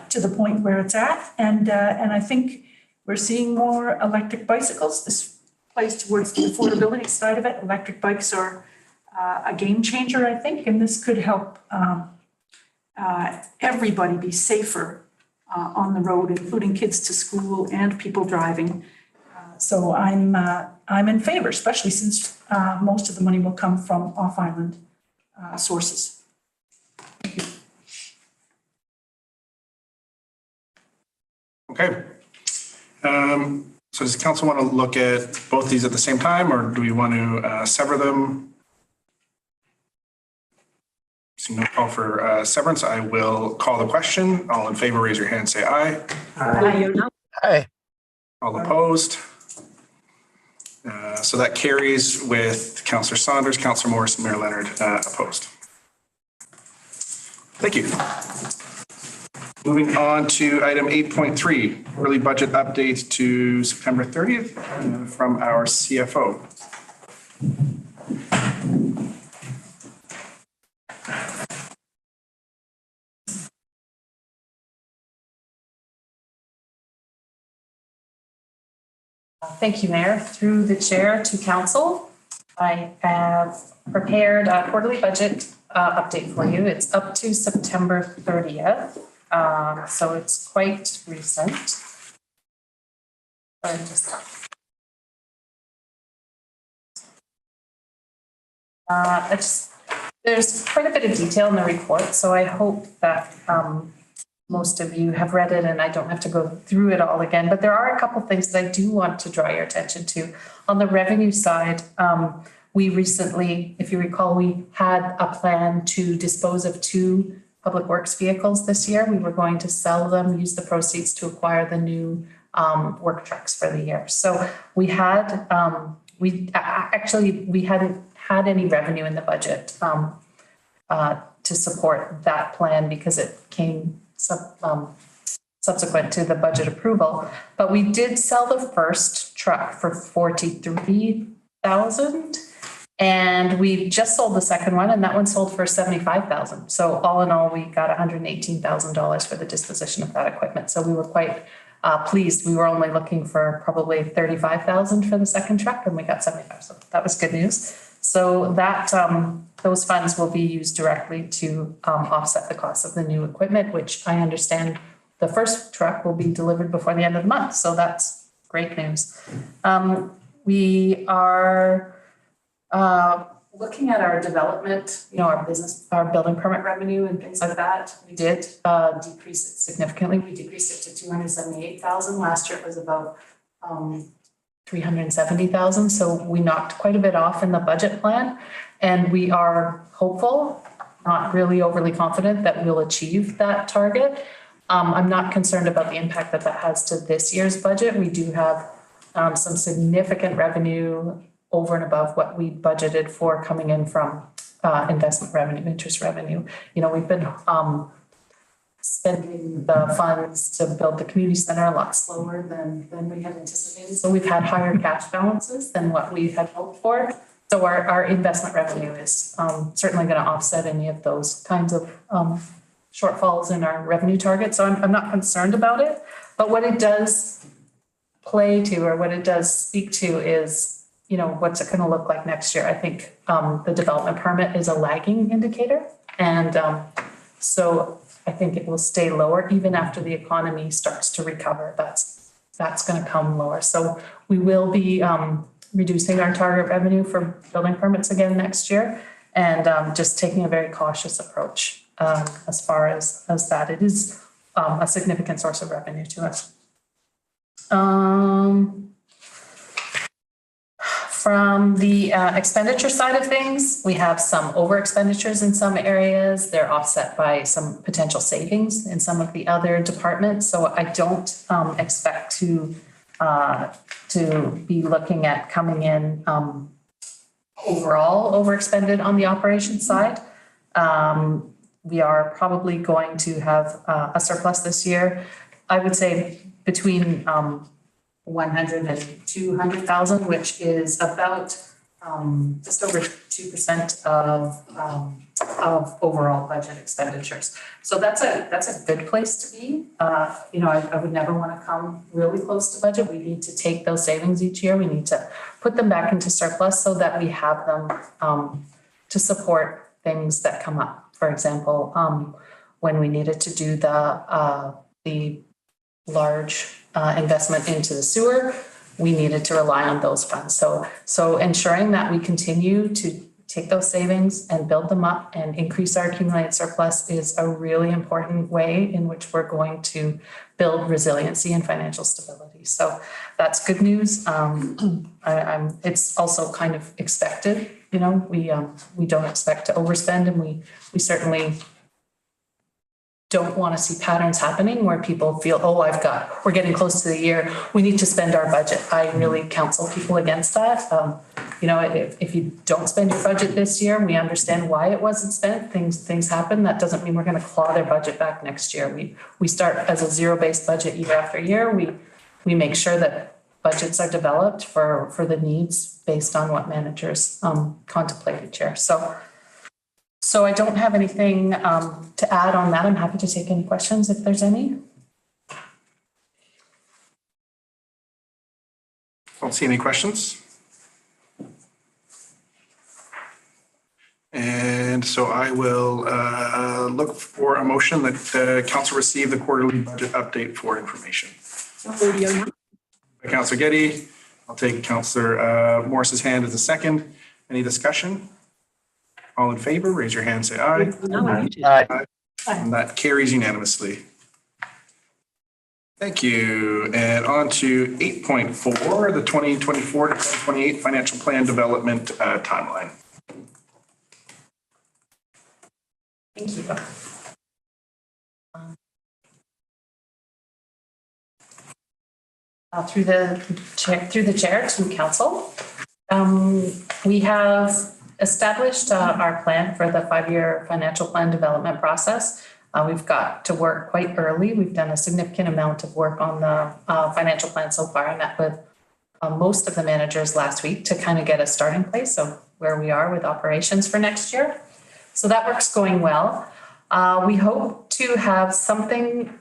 A: to the point where it's at. And I think we're seeing more electric bicycles. This plays towards the affordability side of it. Electric bikes are a game changer, I think, and this could help everybody be safer on the road, including kids to school and people driving. So I'm in favor, especially since most of the money will come from off-island sources.
C: Okay. So does the council want to look at both these at the same time, or do we want to sever them? Seeing no call for severance, I will call the question. All in favor, raise your hand, say aye.
I: Aye.
C: All opposed? So that carries with Councillor Saunders, Councillor Morris, and Mayor Leonard opposed. Thank you. Moving on to item 8.3, quarterly budget update to September 30th from our CFO.
E: Thank you, Mayor. Through the chair to council, I have prepared a quarterly budget update for you. It's up to September 30th, so it's quite recent. There's quite a bit of detail in the report, so I hope that most of you have read it and I don't have to go through it all again, but there are a couple things that I do want to draw your attention to. On the revenue side, we recently, if you recall, we had a plan to dispose of 2 public works vehicles this year. We were going to sell them, use the proceeds to acquire the new work trucks for the year. So we had, we hadn't had any revenue in the budget to support that plan because it came subsequent to the budget approval. But we did sell the first truck for $43,000. And we just sold the second one, and that one sold for $75,000. So all in all, we got $118,000 for the disposition of that equipment. So we were quite pleased. We were only looking for probably $35,000 for the second truck, and we got $75,000. So that was good news. So that those funds will be used directly to offset the cost of the new equipment, which I understand the first truck will be delivered before the end of the month. So that's great news. We are looking at our development, our building permit revenue and things like that. We did decrease it significantly. We decreased it to $278,000. Last year it was about $370,000. So we knocked quite a bit off in the budget plan, and we are hopeful, not really overly confident, that we'll achieve that target. I'm not concerned about the impact that has to this year's budget. We do have some significant revenue over and above what we budgeted for coming in from investment revenue, interest revenue. We've been spending the funds to build the community center a lot slower than we had anticipated. So we've had higher cash balances than what we had hoped for. So our investment revenue is certainly going to offset any of those kinds of shortfalls in our revenue target. So I'm not concerned about it. But what it does play to, or what it does speak to, is what's it going to look like next year? I think the development permit is a lagging indicator. And so I think it will stay lower even after the economy starts to recover. That's going to come lower. So we will be reducing our target revenue for building permits again next year, and just taking a very cautious approach as far as that. It is a significant source of revenue to us. From the expenditure side of things, we have some over expenditures in some areas. They're offset by some potential savings in some of the other departments. So I don't expect to be looking at coming in overall overexpended on the operations side. We are probably going to have a surplus this year. I would say between 100 and 200,000, which is about just over 2% of overall budget expenditures. So that's a good place to be. I would never want to come really close to budget. We need to take those savings each year. We need to put them back into surplus so that we have them to support things that come up. For example, when we needed to do the large investment into the sewer, we needed to rely on those funds. So ensuring that we continue to take those savings and build them up and increase our accumulated surplus is a really important way in which we're going to build resiliency and financial stability. So that's good news. It's also kind of expected. We don't expect to overspend, and we certainly don't want to see patterns happening where people feel, oh, we're getting close to the year, we need to spend our budget. I really counsel people against that. If you don't spend your budget this year, we understand why it wasn't spent. Things happen. That doesn't mean we're going to claw their budget back next year. We start as a zero-based budget year after year. We make sure that budgets are developed for the needs based on what managers contemplated, Chair. So I don't have anything to add on that. I'm happy to take any questions if there's any.
C: Don't see any questions. And so I will look for a motion that council receive the quarterly budget update for information.
H: Audio now.
C: By Councillor Getty, I'll take Councillor Morris's hand as a second. Any discussion? All in favor, raise your hand, say aye.
H: Now unmuted.
F: Aye.
C: And that carries unanimously. Thank you. And on to 8.4, the 2024 to 2028 financial plan development timeline.
E: Thank you. Through the chair to council, we have established our plan for the 5-year financial plan development process. We've got to work quite early. We've done a significant amount of work on the financial plan so far. I met with most of the managers last week to kind of get a starting place of where we are with operations for next year. So that work's going well. We hope to have something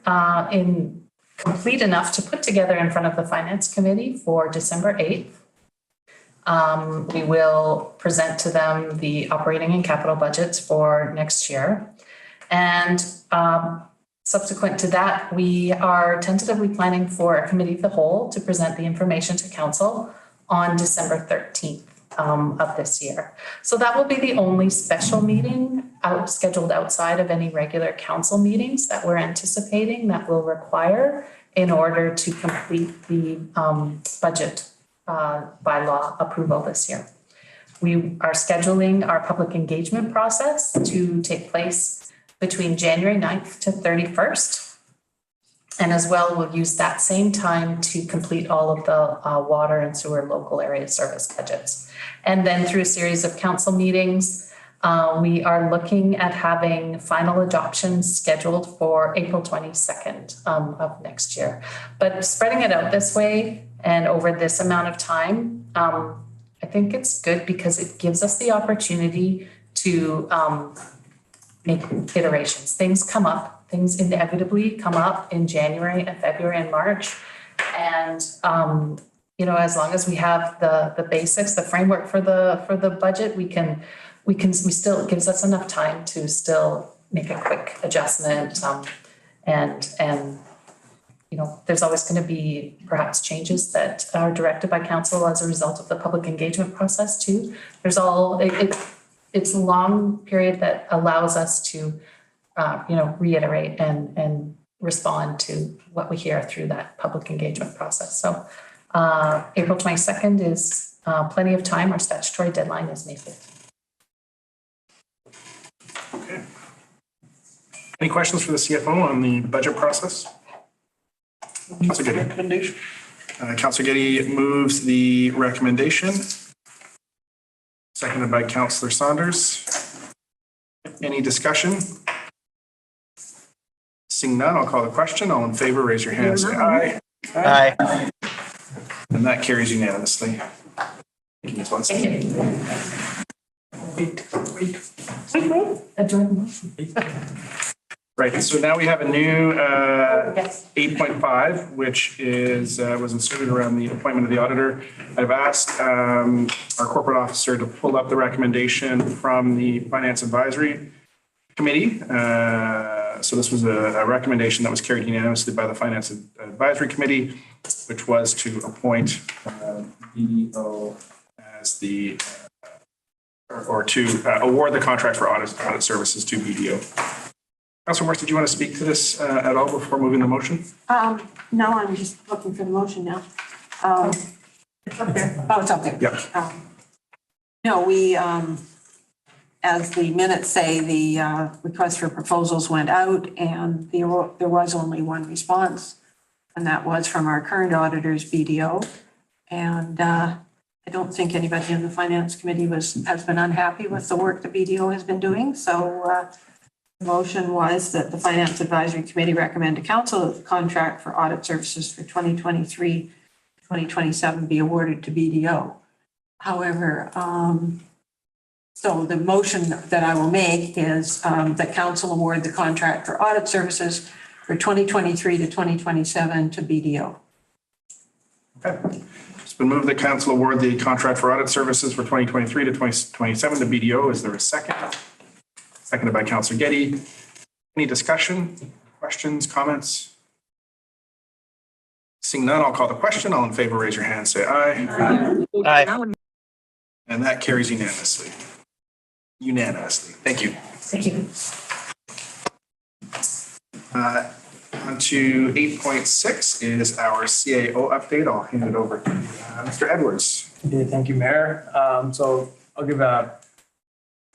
E: complete enough to put together in front of the Finance Committee for December 8th. We will present to them the operating and capital budgets for next year. And subsequent to that, we are tentatively planning for a committee of the whole to present the information to council on December 13th of this year. So that will be the only special meeting scheduled outside of any regular council meetings that we're anticipating that will require in order to complete the budget bylaw approval this year. We are scheduling our public engagement process to take place between January 9th to 31st. And as well, we'll use that same time to complete all of the water and sewer local area service budgets. And then through a series of council meetings, we are looking at having final adoptions scheduled for April 22nd of next year. But spreading it out this way and over this amount of time, I think it's good because it gives us the opportunity to make iterations. Things come up, things inevitably come up in January and February and March. And as long as we have the basics, the framework for the budget, we still, it gives us enough time to still make a quick adjustment. And there's always going to be perhaps changes that are directed by council as a result of the public engagement process too. It's a long period that allows us to, reiterate and respond to what we hear through that public engagement process. So April 22nd is plenty of time. Our statutory deadline is May 15th.
C: Okay. Any questions for the CFO on the budget process? Councillor Getty.
B: Recommendation.
C: Councillor Getty moves the recommendation. Seconded by Councillor Saunders. Any discussion? Seeing none, I'll call the question. All in favor, raise your hand, say aye.
F: Aye.
C: And that carries unanimously. Thank you, Ms. Munson. Right, so now we have a new 8.5, which was inserted around the appointment of the auditor. I've asked our corporate officer to pull up the recommendation from the Finance Advisory Committee. So this was a recommendation that was carried unanimously by the Finance Advisory Committee, which was to appoint BDO as the, or to award the contract for audit services to BDO. Councilor Morris, did you want to speak to this at all before moving the motion?
D: No, I'm just looking for the motion now. It's up there. Oh, it's up there.
C: Yep.
D: No, we as the minutes say, the request for proposals went out and there was only one response. And that was from our current auditors, BDO. And I don't think anybody in the finance committee has been unhappy with the work the BDO has been doing. So the motion was that the Finance Advisory Committee recommend to council that the contract for audit services for 2023-2027 be awarded to BDO. However, so the motion that I will make is that council award the contract for audit services for 2023 to 2027 to BDO.
C: Okay. It's been moved that council award the contract for audit services for 2023 to 2027 to BDO. Is there a second? Seconded by Councillor Getty. Any discussion, questions, comments? Seeing none, I'll call the question. All in favor, raise your hand, say aye.
I: Aye.
C: And that carries unanimously. Unanimously. Thank you.
E: Thank you.
C: On to 8.6 is our CAO update. I'll hand it over to Mr. Edwards.
J: Okay, thank you, Mayor. So I'll give a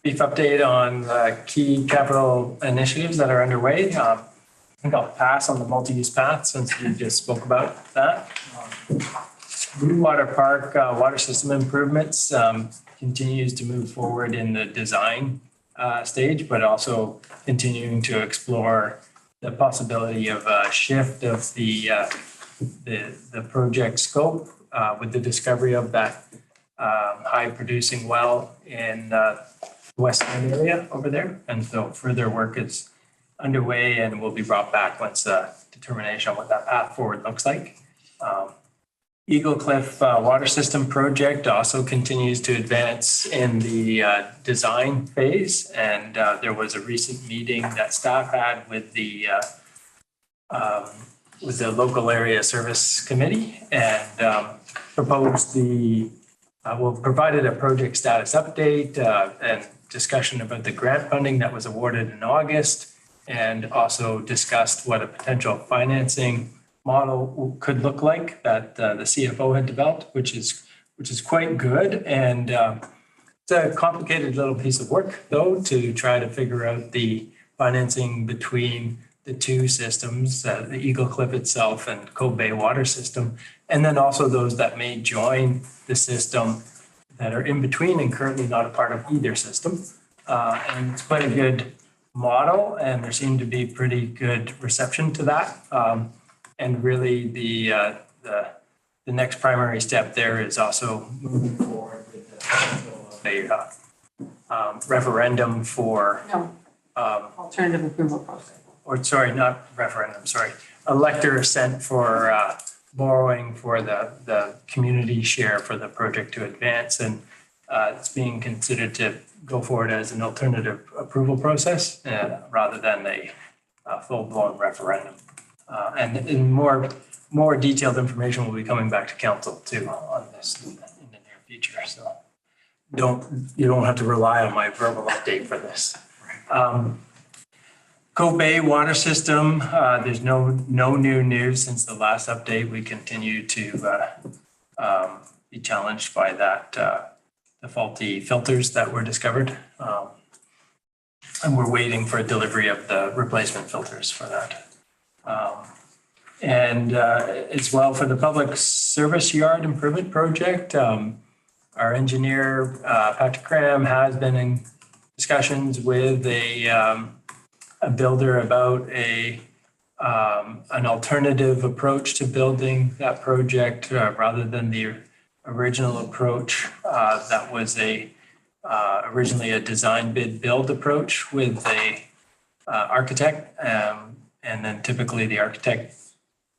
J: brief update on the key capital initiatives that are underway. I think I'll pass on the multi-use path since we just spoke about that. Blue Water Park water system improvements continues to move forward in the design stage, but also continuing to explore the possibility of a shift of the project scope with the discovery of that high producing well in the western area over there. And so further work is underway and will be brought back once a determination on what that path forward looks like. Eagle Cliff water system project also continues to advance in the design phase. And there was a recent meeting that staff had with the local area service committee and proposed provided a project status update and discussion about the grant funding that was awarded in August, and also discussed what a potential financing model could look like that the CFO had developed, which is quite good. And it's a complicated little piece of work, though, to try to figure out the financing between the two systems, the Eagle Cliff itself and Cove Bay water system, and then also those that may join the system that are in between and currently not a part of either system. And it's quite a good model, and there seemed to be pretty good reception to that. And really the next primary step there is also moving forward with a referendum for
D: Alternative approval process.
J: or sorry, not referendum, sorry, a letter sent for borrowing for the community share for the project to advance. And it's being considered to go forward as an alternative approval process rather than a full-blown referendum. And in more detailed information will be coming back to council too on this in the near future. So you don't have to rely on my verbal update for this. Cove Bay water system, there's no new news since the last update. We continue to be challenged by that the faulty filters that were discovered. And we're waiting for a delivery of the replacement filters for that. And as well for the public service yard improvement project, our engineer, Patrick Graham, has been in discussions with a builder about an alternative approach to building that project rather than the original approach that was originally a design bid build approach with a architect. And then typically the architect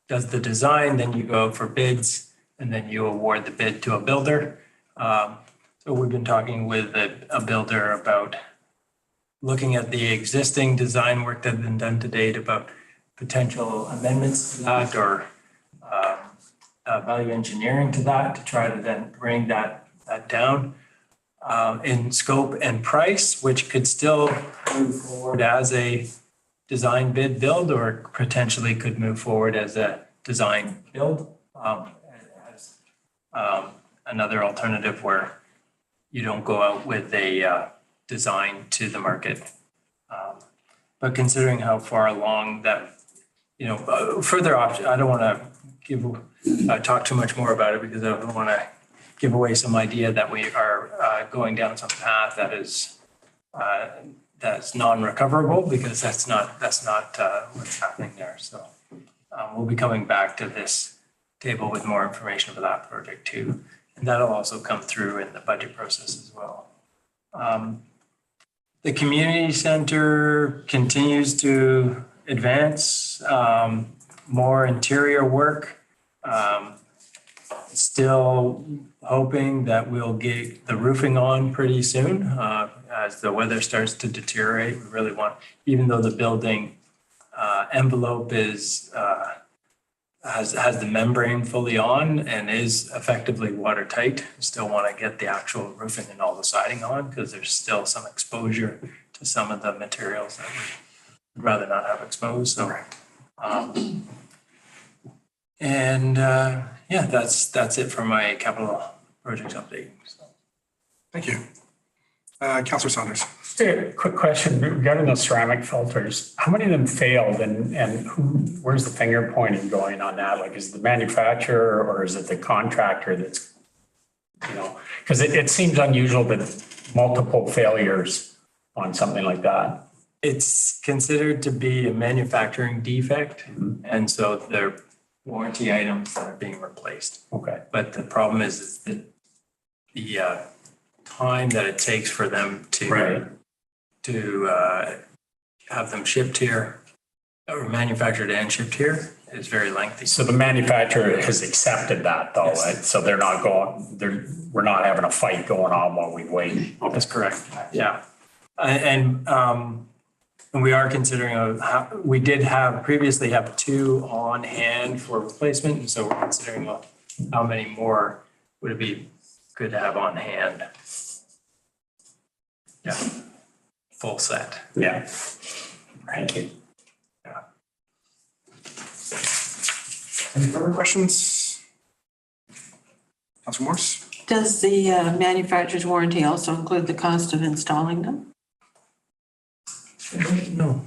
J: does the design, then you go for bids, and then you award the bid to a builder. So we've been talking with a builder about looking at the existing design work that has been done to date about potential amendments to that or value engineering to that to try to then bring that down in scope and price, which could still move forward as a design bid build or potentially could move forward as a design build as another alternative where you don't go out with a design to the market. But considering how far along that, further option, I don't want to talk too much more about it because I don't want to give away some idea that we are going down some path that's non-recoverable, because that's not what's happening there. So we'll be coming back to this table with more information about that project too. And that'll also come through in the budget process as well. The community center continues to advance, more interior work. Still hoping that we'll get the roofing on pretty soon. As the weather starts to deteriorate, we really want, even though the building envelope has the membrane fully on and is effectively watertight, we still want to get the actual roofing and all the siding on, because there's still some exposure to some of the materials that we'd rather not have exposed. So, yeah, that's it for my capital projects update. So.
C: Thank you. Councillor Saunders.
M: Just a quick question regarding those ceramic filters. How many of them failed, and where's the finger pointing going on that? Like, is it the manufacturer or is it the contractor that's, because it seems unusual that multiple failures on something like that.
J: It's considered to be a manufacturing defect, and so they're warranty items that are being replaced.
M: Okay.
J: But the problem is that the time that it takes for them to have them shipped here or manufactured and shipped here is very lengthy.
M: So the manufacturer has accepted that though,
J: Yes.
M: right? So we're not having a fight going on while we wait.
J: That's correct. Yeah. And we are considering, we did previously have 2 on hand for replacement. And so we're considering how many more would it be good to have on hand. Yeah. Full set.
M: Yeah. Thank you.
C: Any further questions? Councillor Morse?
D: Does the manufacturer's warranty also include the cost of installing them?
J: No.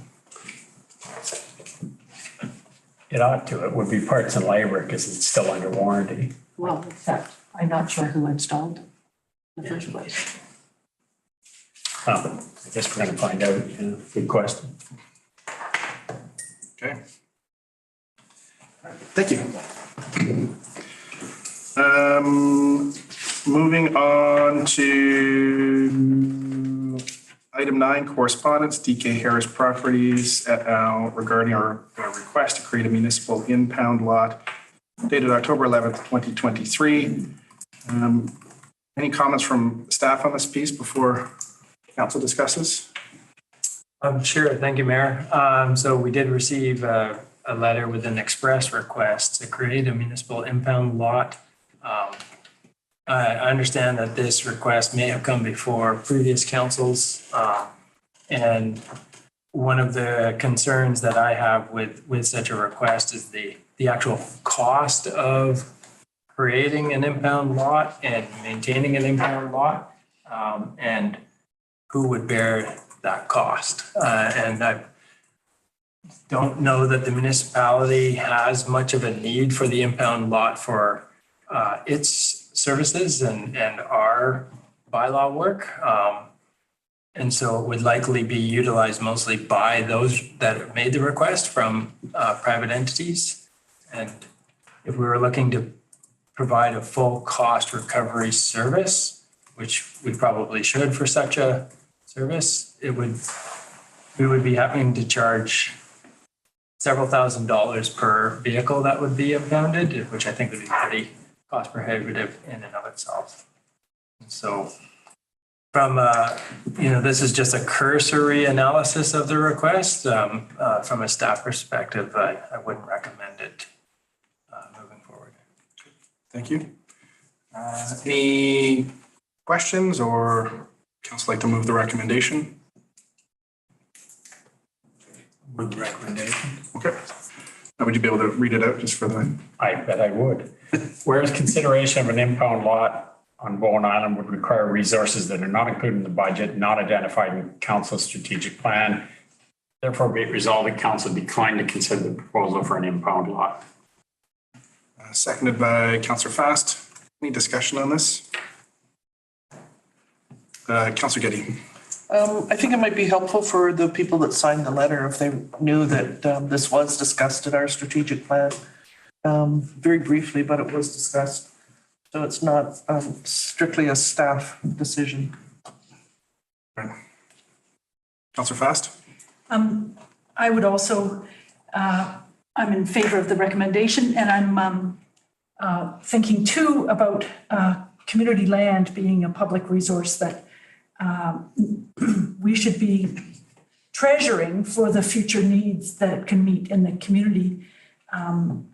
M: It ought to. It would be parts and labor because it's still under warranty.
D: Well, except I'm not sure who installed them in the first place.
M: I guess we're going to find out. Yeah. Good question.
C: Okay. Thank you. Moving on to item 9, correspondence, DK Harris Properties et al. Regarding our request to create a municipal impound lot dated October 11th, 2023. Any comments from staff on this piece before council discusses?
J: Sure. Thank you, Mayor. So we did receive a letter with an express request to create a municipal impound lot. I understand that this request may have come before previous councils. And one of the concerns that I have with such a request is the actual cost of creating an impound lot and maintaining an impound lot, and who would bear that cost. And I don't know that the municipality has much of a need for the impound lot for its services and our bylaw work. And so it would likely be utilized mostly by those that made the request from private entities. And if we were looking to provide a full cost recovery service, which we probably should for such a service, we would be having to charge several $1,000s per vehicle that would be impounded, which I think would be pretty cost prohibitive in and of itself. So from, this is just a cursory analysis of the request. From a staff perspective, I wouldn't recommend it moving forward.
C: Thank you. Any questions, or council like to move the recommendation?
M: Move the recommendation.
C: Okay. Now, would you be able to read it out just for the?
M: I bet I would. Whereas consideration of an impound lot on Bowen Island would require resources that are not included in the budget, not identified in council's strategic plan. Therefore, be it resolved that council declined to consider the proposal for an impound lot.
C: Seconded by Councillor Fast. Any discussion on this? Councillor Getty.
B: I think it might be helpful for the people that signed the letter if they knew that this was discussed in our strategic plan. Very briefly, but it was discussed. So it's not strictly a staff decision.
C: Right. Councillor Fast.
A: I would also, I'm in favor of the recommendation, and I'm thinking too about community land being a public resource that we should be treasuring for the future needs that it can meet in the community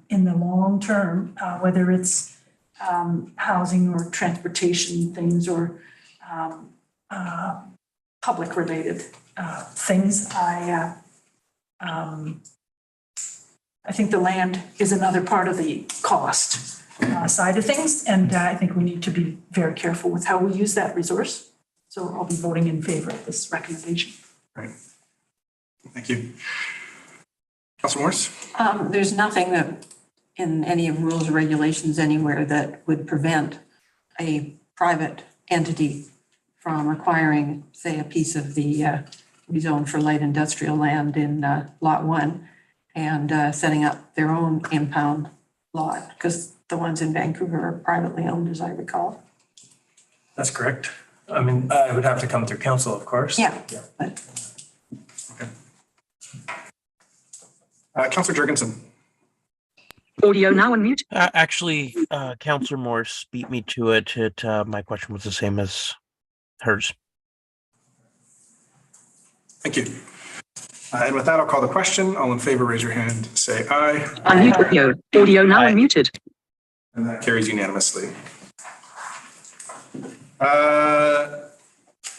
A: in the long term, whether it's housing or transportation things or public related things. I think the land is another part of the cost side of things, and I think we need to be very careful with how we use that resource. So I'll be voting in favor of this recommendation.
C: Right. Thank you. Councillor Morris?
D: There's nothing that in any rules or regulations anywhere that would prevent a private entity from acquiring, say, a piece of the rezone for light industrial land in Lot 1 and setting up their own impound lot, because the ones in Vancouver are privately owned, as I recall.
J: That's correct. I mean, I would have to come through council, of course.
D: Yeah. But
C: Councillor Jurgensen.
H: Audio now unmuted.
I: Actually, Councillor Morse beat me to it. My question was the same as hers.
C: Thank you. And with that, I'll call the question. All in favor, raise your hand, say aye.
H: Unmute audio. Audio now unmuted.
C: And that carries unanimously.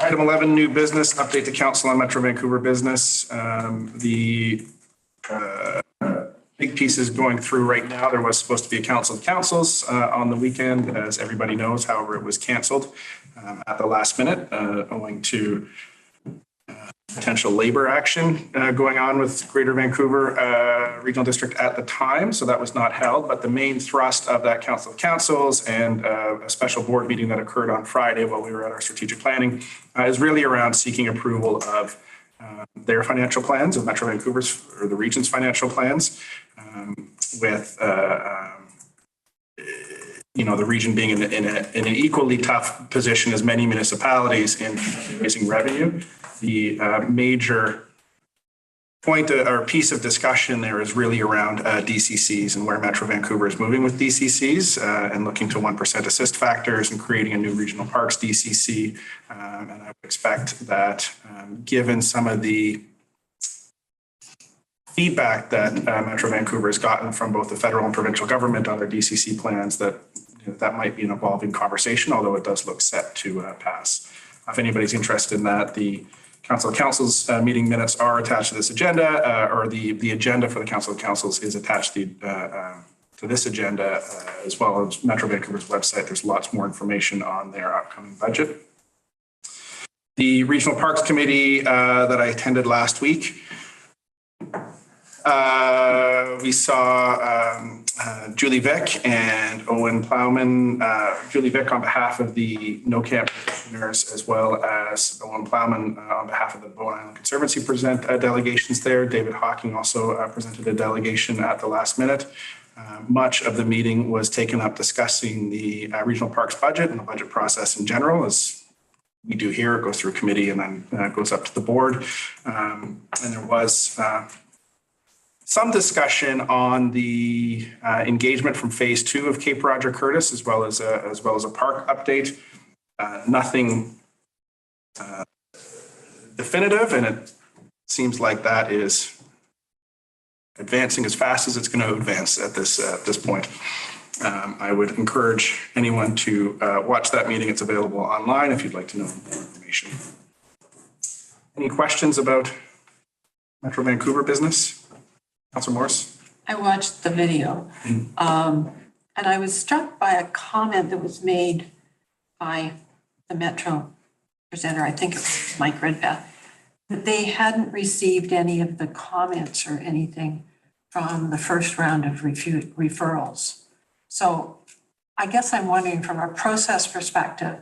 C: Item 11, new business, update to council on Metro Vancouver business. The big pieces going through right now. There was supposed to be a council of councils on the weekend, as everybody knows. However, it was canceled at the last minute owing to potential labor action going on with Greater Vancouver Regional District at the time. So that was not held, but the main thrust of that Council of Councils and a special board meeting that occurred on Friday while we were at our strategic planning is really around seeking approval of their financial plans, of Metro Vancouver's or the region's financial plans, with the region being in an equally tough position as many municipalities in raising revenue. The major point or piece of discussion there is really around DCCs and where Metro Vancouver is moving with DCCs and looking to 1% assist factors and creating a new regional parks DCC. And I would expect that given some of the feedback that Metro Vancouver has gotten from both the federal and provincial government on their DCC plans, that that might be an evolving conversation, although it does look set to pass. If anybody's interested in that, the Council of Councils meeting minutes are attached to this agenda, or the agenda for the Council of Councils is attached to this agenda, as well as Metro Vancouver's website. There's lots more information on their upcoming budget. The Regional Parks Committee that I attended last week, we saw Julie Vick and Owen Plowman. Julie Vick on behalf of the No Camp commissioners, as well as Owen Plowman on behalf of the Bowen Island Conservancy present delegations there. David Hawking also presented a delegation at the last minute. Much of the meeting was taken up discussing the regional parks budget and the budget process in general. As we do here, it goes through committee and then goes up to the board. And there was some discussion on the engagement from phase 2 of Cape Roger Curtis, as well as a park update. Nothing definitive, and it seems like that is advancing as fast as it's going to advance at this point. I would encourage anyone to watch that meeting. It's available online if you'd like to know more information. Any questions about Metro Vancouver business? Councillor Morris?
D: I watched the video and I was struck by a comment that was made by the Metro presenter, I think it was Mike Redpath, that they hadn't received any of the comments or anything from the first round of referrals. So I guess I'm wondering from a process perspective,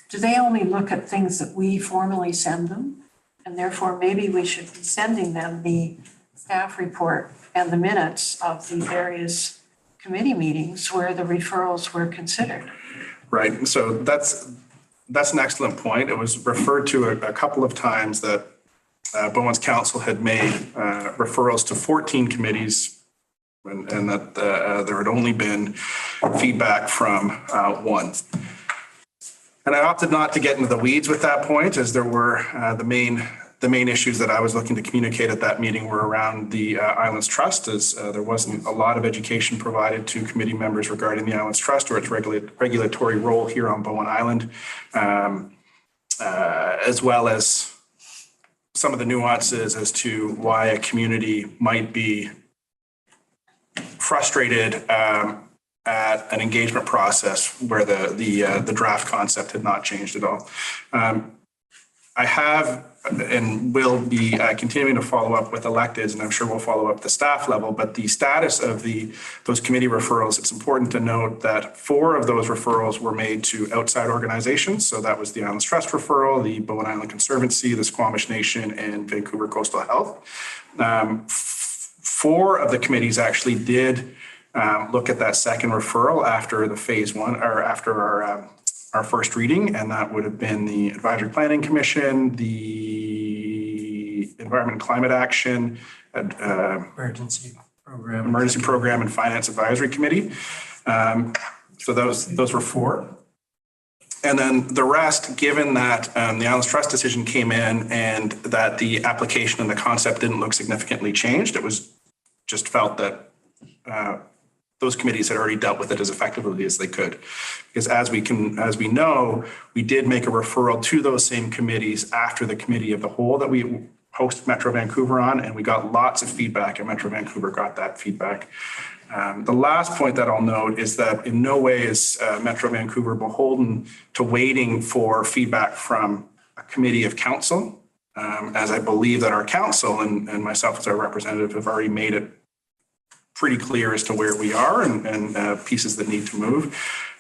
D: do they only look at things that we formally send them? And therefore, maybe we should be sending them the staff report and the minutes of the various committee meetings where the referrals were considered.
C: Right, so that's an excellent point. It was referred to a couple of times that Bowen's council had made referrals to 14 committees and that there had only been feedback from one. And I opted not to get into the weeds with that point, as there were the main issues that I was looking to communicate at that meeting were around the Islands Trust, as there wasn't a lot of education provided to committee members regarding the Islands Trust or its regulatory role here on Bowen Island, as well as some of the nuances as to why a community might be frustrated at an engagement process where the draft concept had not changed at all. I have and will be continuing to follow up with electeds, and I'm sure we'll follow up at the staff level, but the status of those committee referrals, it's important to note that 4 of those referrals were made to outside organizations. So that was the Islands Trust referral, the Bowen Island Conservancy, the Squamish Nation, and Vancouver Coastal Health. 4 of the committees actually did look at that second referral after the phase 1 or after our first reading, and that would have been the Advisory Planning Commission, the Environment and Climate Action,
J: Emergency
C: Program and Finance Advisory Committee. So those were 4. And then the rest, given that the Islands Trust decision came in and that the application and the concept didn't look significantly changed, it was just felt that those committees had already dealt with it as effectively as they could. Because as we know, we did make a referral to those same committees after the committee of the whole that we host Metro Vancouver on, and we got lots of feedback, and Metro Vancouver got that feedback. The last point that I'll note is that in no way is Metro Vancouver beholden to waiting for feedback from a committee of council, as I believe that our council and myself as our representative have already made it pretty clear as to where we are and pieces that need to move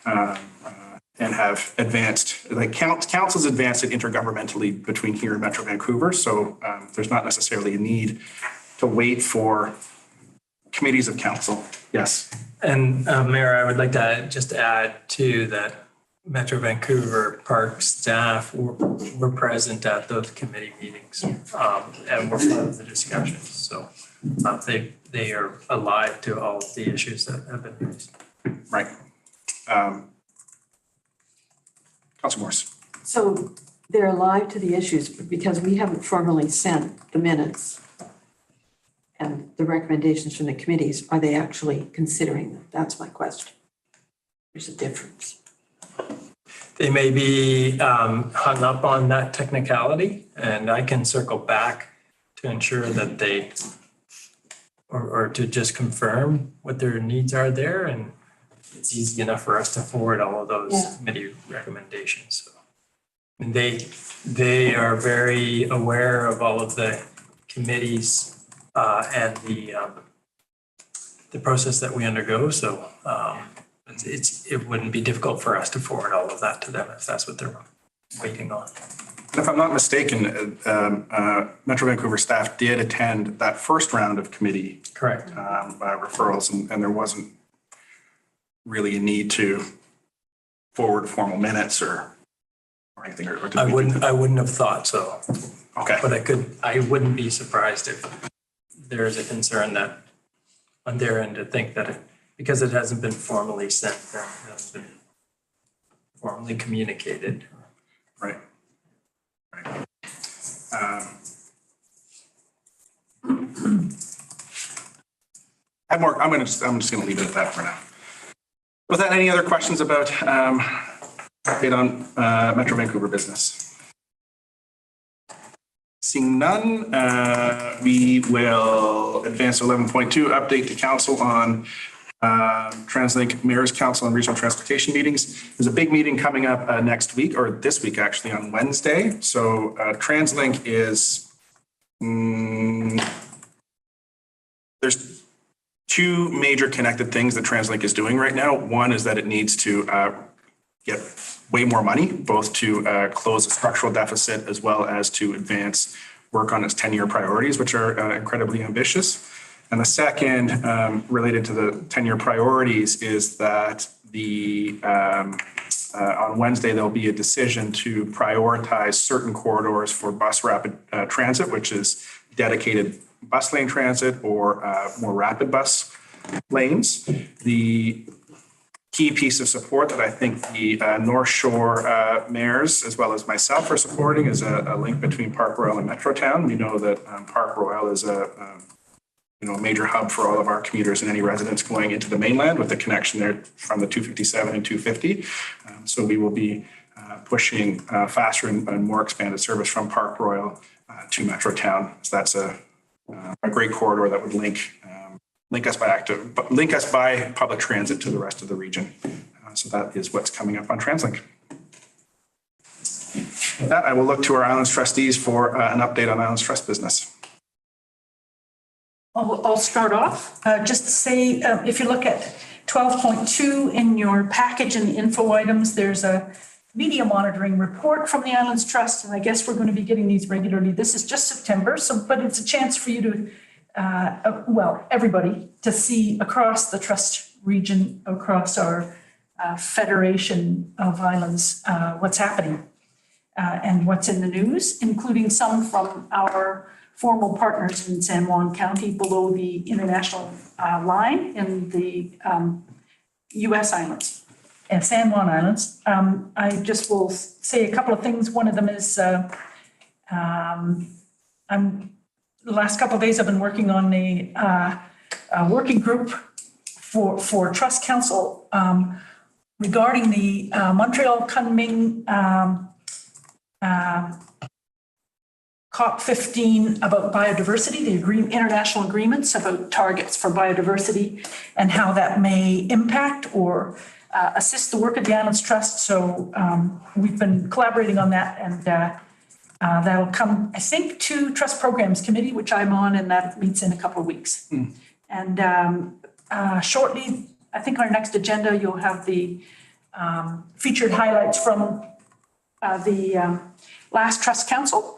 C: and have advanced, like council's advanced it intergovernmentally between here and Metro Vancouver. So there's not necessarily a need to wait for committees of council. Yes.
J: And Mayor, I would like to just add too that Metro Vancouver Park staff were present at those committee meetings and were part of the discussions. So they are alive to all of the issues that have been raised.
C: Right. Councilor Morris.
D: So they're alive to the issues because we haven't formally sent the minutes and the recommendations from the committees. Are they actually considering them? That's my question. There's a difference.
J: They may be hung up on that technicality, and I can circle back to ensure that they, or to just confirm what their needs are there. And it's easy enough for us to forward all of those committee recommendations. So, and they are very aware of all of the committees and the process that we undergo. So it wouldn't be difficult for us to forward all of that to them if that's what they're waiting on.
C: If I'm not mistaken, Metro Vancouver staff did attend that first round of committee
J: Correct.
C: Referrals, and there wasn't really a need to forward formal minutes or anything.
J: I wouldn't have thought so.
C: Okay.
J: But I wouldn't be surprised if there is a concern that on their end to think that because it hasn't been formally sent, it hasn't been formally communicated.
C: Right. I'm just going to leave it at that for now. Was that any other questions about update on Metro Vancouver business? Seeing none, we will advance to 11.2, update to council on TransLink Mayor's Council and Regional Transportation meetings. There's a big meeting coming up next week, or this week actually, on Wednesday. So TransLink is, there's two major connected things that TransLink is doing right now. One is that it needs to get way more money, both to close a structural deficit as well as to advance work on its 10-year priorities, which are incredibly ambitious. And the second, related to the 10-year priorities, is that on Wednesday, there'll be a decision to prioritize certain corridors for bus rapid transit, which is dedicated bus lane transit or more rapid bus lanes. The key piece of support that I think the North Shore mayors, as well as myself, are supporting is a link between Park Royal and Metrotown. We know that Park Royal is a major hub for all of our commuters and any residents going into the mainland, with the connection there from the 257 and 250. So we will be pushing faster and more expanded service from Park Royal to Metrotown. So that's a great corridor that would link us by public transit to the rest of the region. So that is what's coming up on TransLink. With that, I will look to our Islands trustees for an update on Islands Trust business.
A: I'll start off, just to say, if you look at 12.2 in your package and the info items, there's a media monitoring report from the Islands Trust, and I guess we're going to be getting these regularly. This is just September, but it's a chance for you to, everybody, to see across the Trust region, across our Federation of Islands, what's happening and what's in the news, including some from our formal partners in San Juan County below the international line in the US Islands and San Juan Islands. I just will say a couple of things. One of them is the last couple of days I've been working on a working group for Trust Council regarding the Montreal Kunming COP15 about biodiversity, the international agreements about targets for biodiversity and how that may impact or assist the work of the Islands Trust. So we've been collaborating on that, and that'll come, I think, to Trust Programs Committee, which I'm on, and that meets in a couple of weeks. And shortly, I think our next agenda, you'll have the featured highlights from the last Trust Council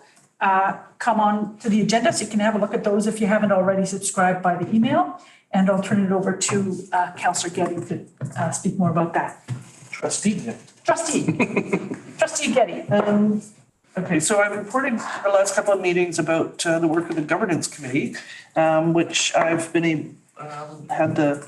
A: come on to the agenda, so you can have a look at those if you haven't already subscribed by the email. And I'll turn it over to Councillor Getty to speak more about that. Trustee Getty.
B: Okay, so I'm reporting the last couple of meetings about the work of the Governance Committee, which I've been had the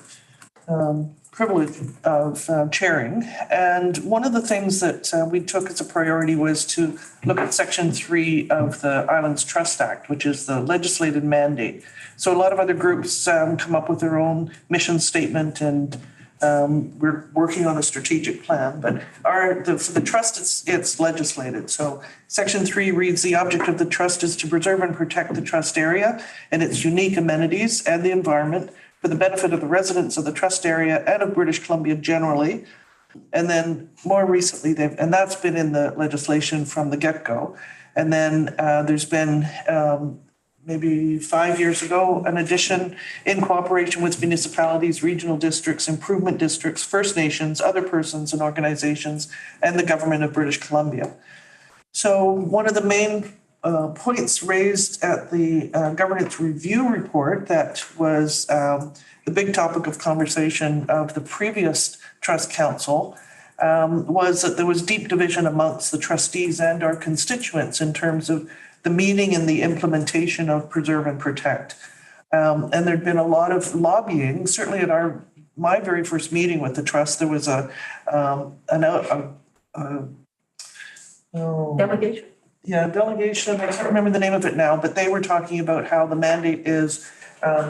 B: privilege of chairing. And one of the things that we took as a priority was to look at Section 3 of the Islands Trust Act, which is the legislated mandate. So a lot of other groups come up with their own mission statement, and we're working on a strategic plan. But for the trust, it's legislated. So Section 3 reads, the object of the trust is to preserve and protect the trust area and its unique amenities and the environment for the benefit of the residents of the trust area and of British Columbia generally. And then more recently, and that's been in the legislation from the get-go. And then there's been maybe 5 years ago, an addition in cooperation with municipalities, regional districts, improvement districts, First Nations, other persons and organizations, and the government of British Columbia. So one of the main points raised at the governance review report that was the big topic of conversation of the previous Trust Council was that there was deep division amongst the trustees and our constituents in terms of the meaning and the implementation of preserve and protect. And there'd been a lot of lobbying, certainly at my very first meeting with the trust, there was a
A: Delegation?
B: Yeah, delegation, I can't remember the name of it now, but they were talking about how the mandate is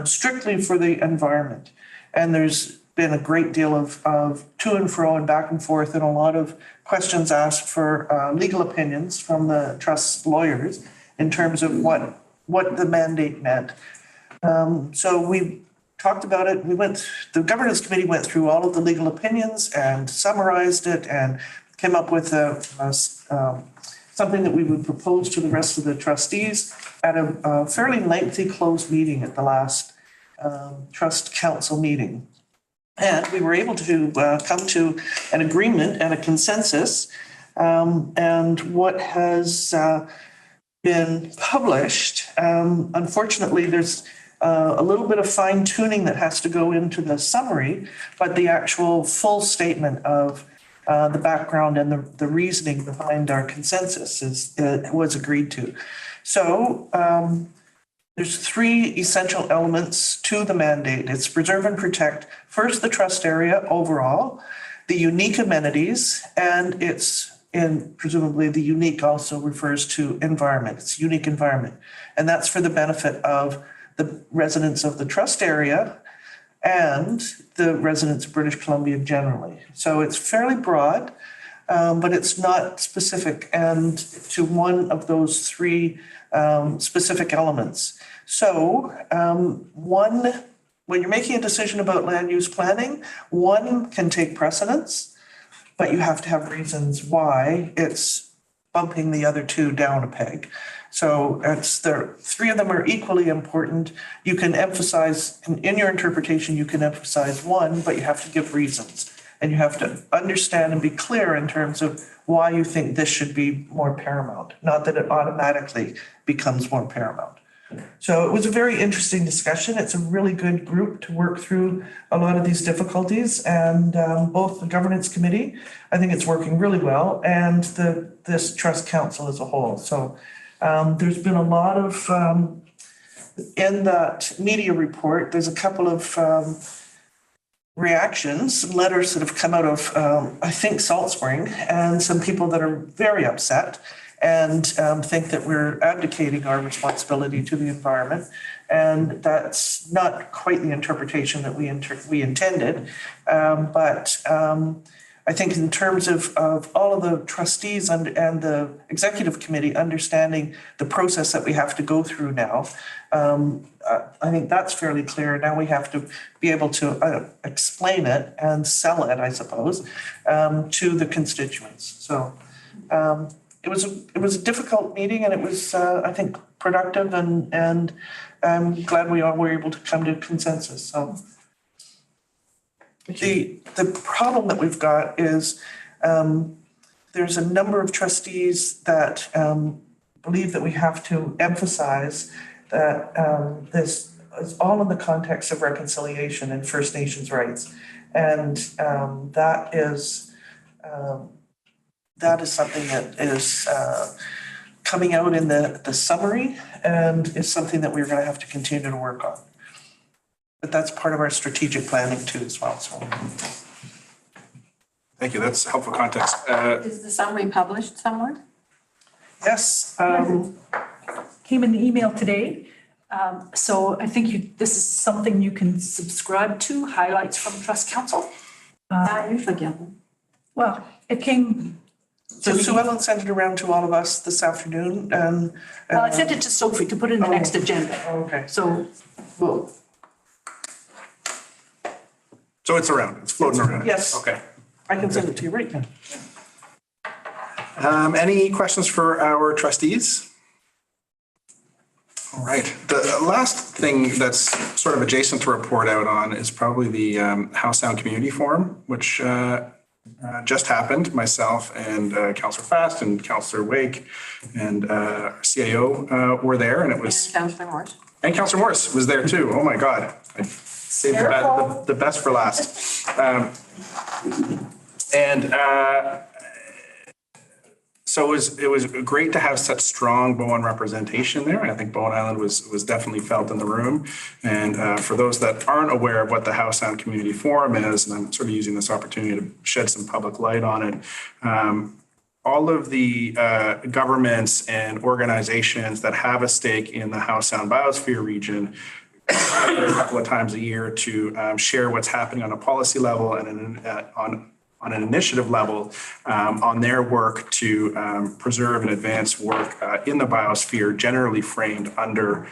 B: strictly for the environment. And there's been a great deal of to and fro and back and forth, and a lot of questions asked for legal opinions from the trust lawyers in terms of what the mandate meant. So we talked about it. The governance committee went through all of the legal opinions and summarized it and came up with something that we would propose to the rest of the trustees at a fairly lengthy closed meeting at the last trust council meeting. And we were able to come to an agreement and a consensus. And what has been published, unfortunately, there's a little bit of fine tuning that has to go into the summary, but the actual full statement of the background and the reasoning behind our consensus was agreed to. So there's three essential elements to the mandate. It's preserve and protect, first, the trust area overall, the unique amenities, and presumably the unique also refers to environment. It's unique environment. And that's for the benefit of the residents of the trust area and the residents of British Columbia generally. So it's fairly broad, but it's not specific and to one of those three specific elements. So when you're making a decision about land use planning, one can take precedence, but you have to have reasons why it's bumping the other two down a peg. So three of them are equally important. You can emphasize, in your interpretation, you can emphasize one, but you have to give reasons. And you have to understand and be clear in terms of why you think this should be more paramount, not that it automatically becomes more paramount. So it was a very interesting discussion. It's a really good group to work through a lot of these difficulties, and both the governance committee, I think it's working really well, and this trust council as a whole. So there's been a lot of, in that media report, there's a couple of reactions, letters that have come out of, I think, Salt Spring, and some people that are very upset and think that we're abdicating our responsibility to the environment. And that's not quite the interpretation that we intended. But I think in terms of all of the trustees and the executive committee understanding the process that we have to go through now, I think that's fairly clear. Now we have to be able to explain it and sell it, I suppose, to the constituents. So it was a difficult meeting, and it was, I think, productive, and I'm glad we all were able to come to consensus. So the problem that we've got is there's a number of trustees that believe that we have to emphasize that this is all in the context of reconciliation and First Nations rights, and that is something that is coming out in the summary, and is something that we're going to have to continue to work on. But that's part of our strategic planning too as well. So.
C: Thank you. That's helpful context.
D: Is the summary published somewhere?
B: Yes.
A: Came in the email today. So I think this is something you can subscribe to, highlights from Trust Council.
D: I usually get them.
A: Well, it came.
B: So Sue Ellen sent it around to all of us this afternoon, and
A: I sent it to Sophie to put in the next agenda.
B: Okay.
A: So, well,
C: So it's around, it's floating around?
B: Yes.
C: Okay.
B: I can send it to you right now.
C: Any questions for our trustees? All right, the last thing that's sort of adjacent to report out on is probably the Howe Sound Community Forum, which just happened. Myself and Councillor Fast and Councillor Wake and CAO were there, and it was.
D: And Councillor Morse.
C: And Councillor Morse was there too. Oh my God. I saved the best for last. So it was great to have such strong Bowen representation there. I think Bowen Island was definitely felt in the room. And for those that aren't aware of what the Howe Sound Community Forum is, and I'm sort of using this opportunity to shed some public light on it, all of the governments and organizations that have a stake in the Howe Sound Biosphere region a couple of times a year to share what's happening on a policy level and on an initiative level on their work to preserve and advance work in the biosphere, generally framed under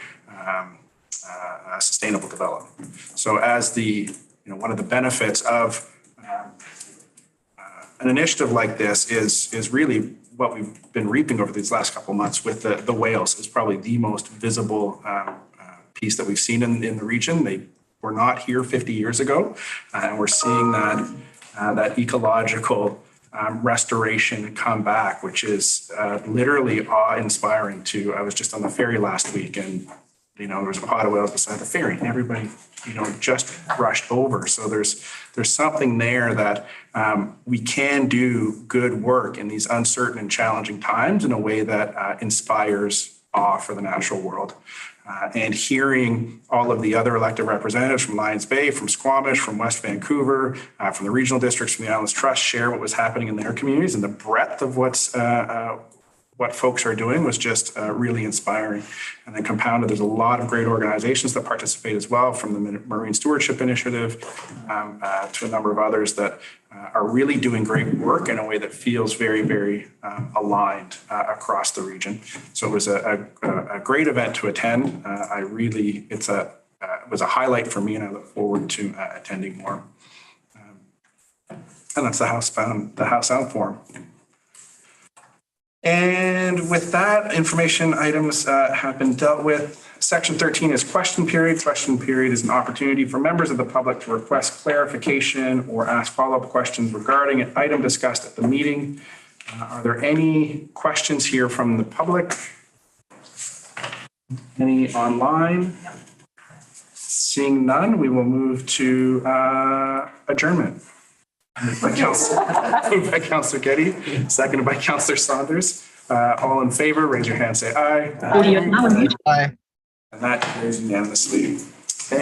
C: sustainable development. So as one of the benefits of an initiative like this is really what we've been reaping over these last couple of months with the whales is probably the most visible piece that we've seen in the region. They were not here 50 years ago, and we're seeing that ecological restoration come back, which is literally awe-inspiring too. I was just on the ferry last week, and there was a pod of whales beside the ferry, and everybody just rushed over. So there's something there that we can do good work in these uncertain and challenging times in a way that inspires awe for the natural world. And hearing all of the other elected representatives from Lions Bay, from Squamish, from West Vancouver, from the regional districts, from the Islands Trust share what was happening in their communities and the breadth of what folks are doing was just really inspiring. And then compounded, there's a lot of great organizations that participate as well, from the Marine Stewardship Initiative to a number of others that are really doing great work in a way that feels very, very aligned across the region. So it was a great event to attend. It was a highlight for me, and I look forward to attending more. And that's the House Sound Forum. And with that, information items have been dealt with. Section 13 is question period. Question period is an opportunity for members of the public to request clarification or ask follow-up questions regarding an item discussed at the meeting. Are there any questions here from the public? Any online? Seeing none, we will move to adjournment. Moved by Councillor Getty, seconded by Councillor Saunders. All in favor, raise your hand, say aye.
H: Audio now unmuted.
C: And that carries unanimously.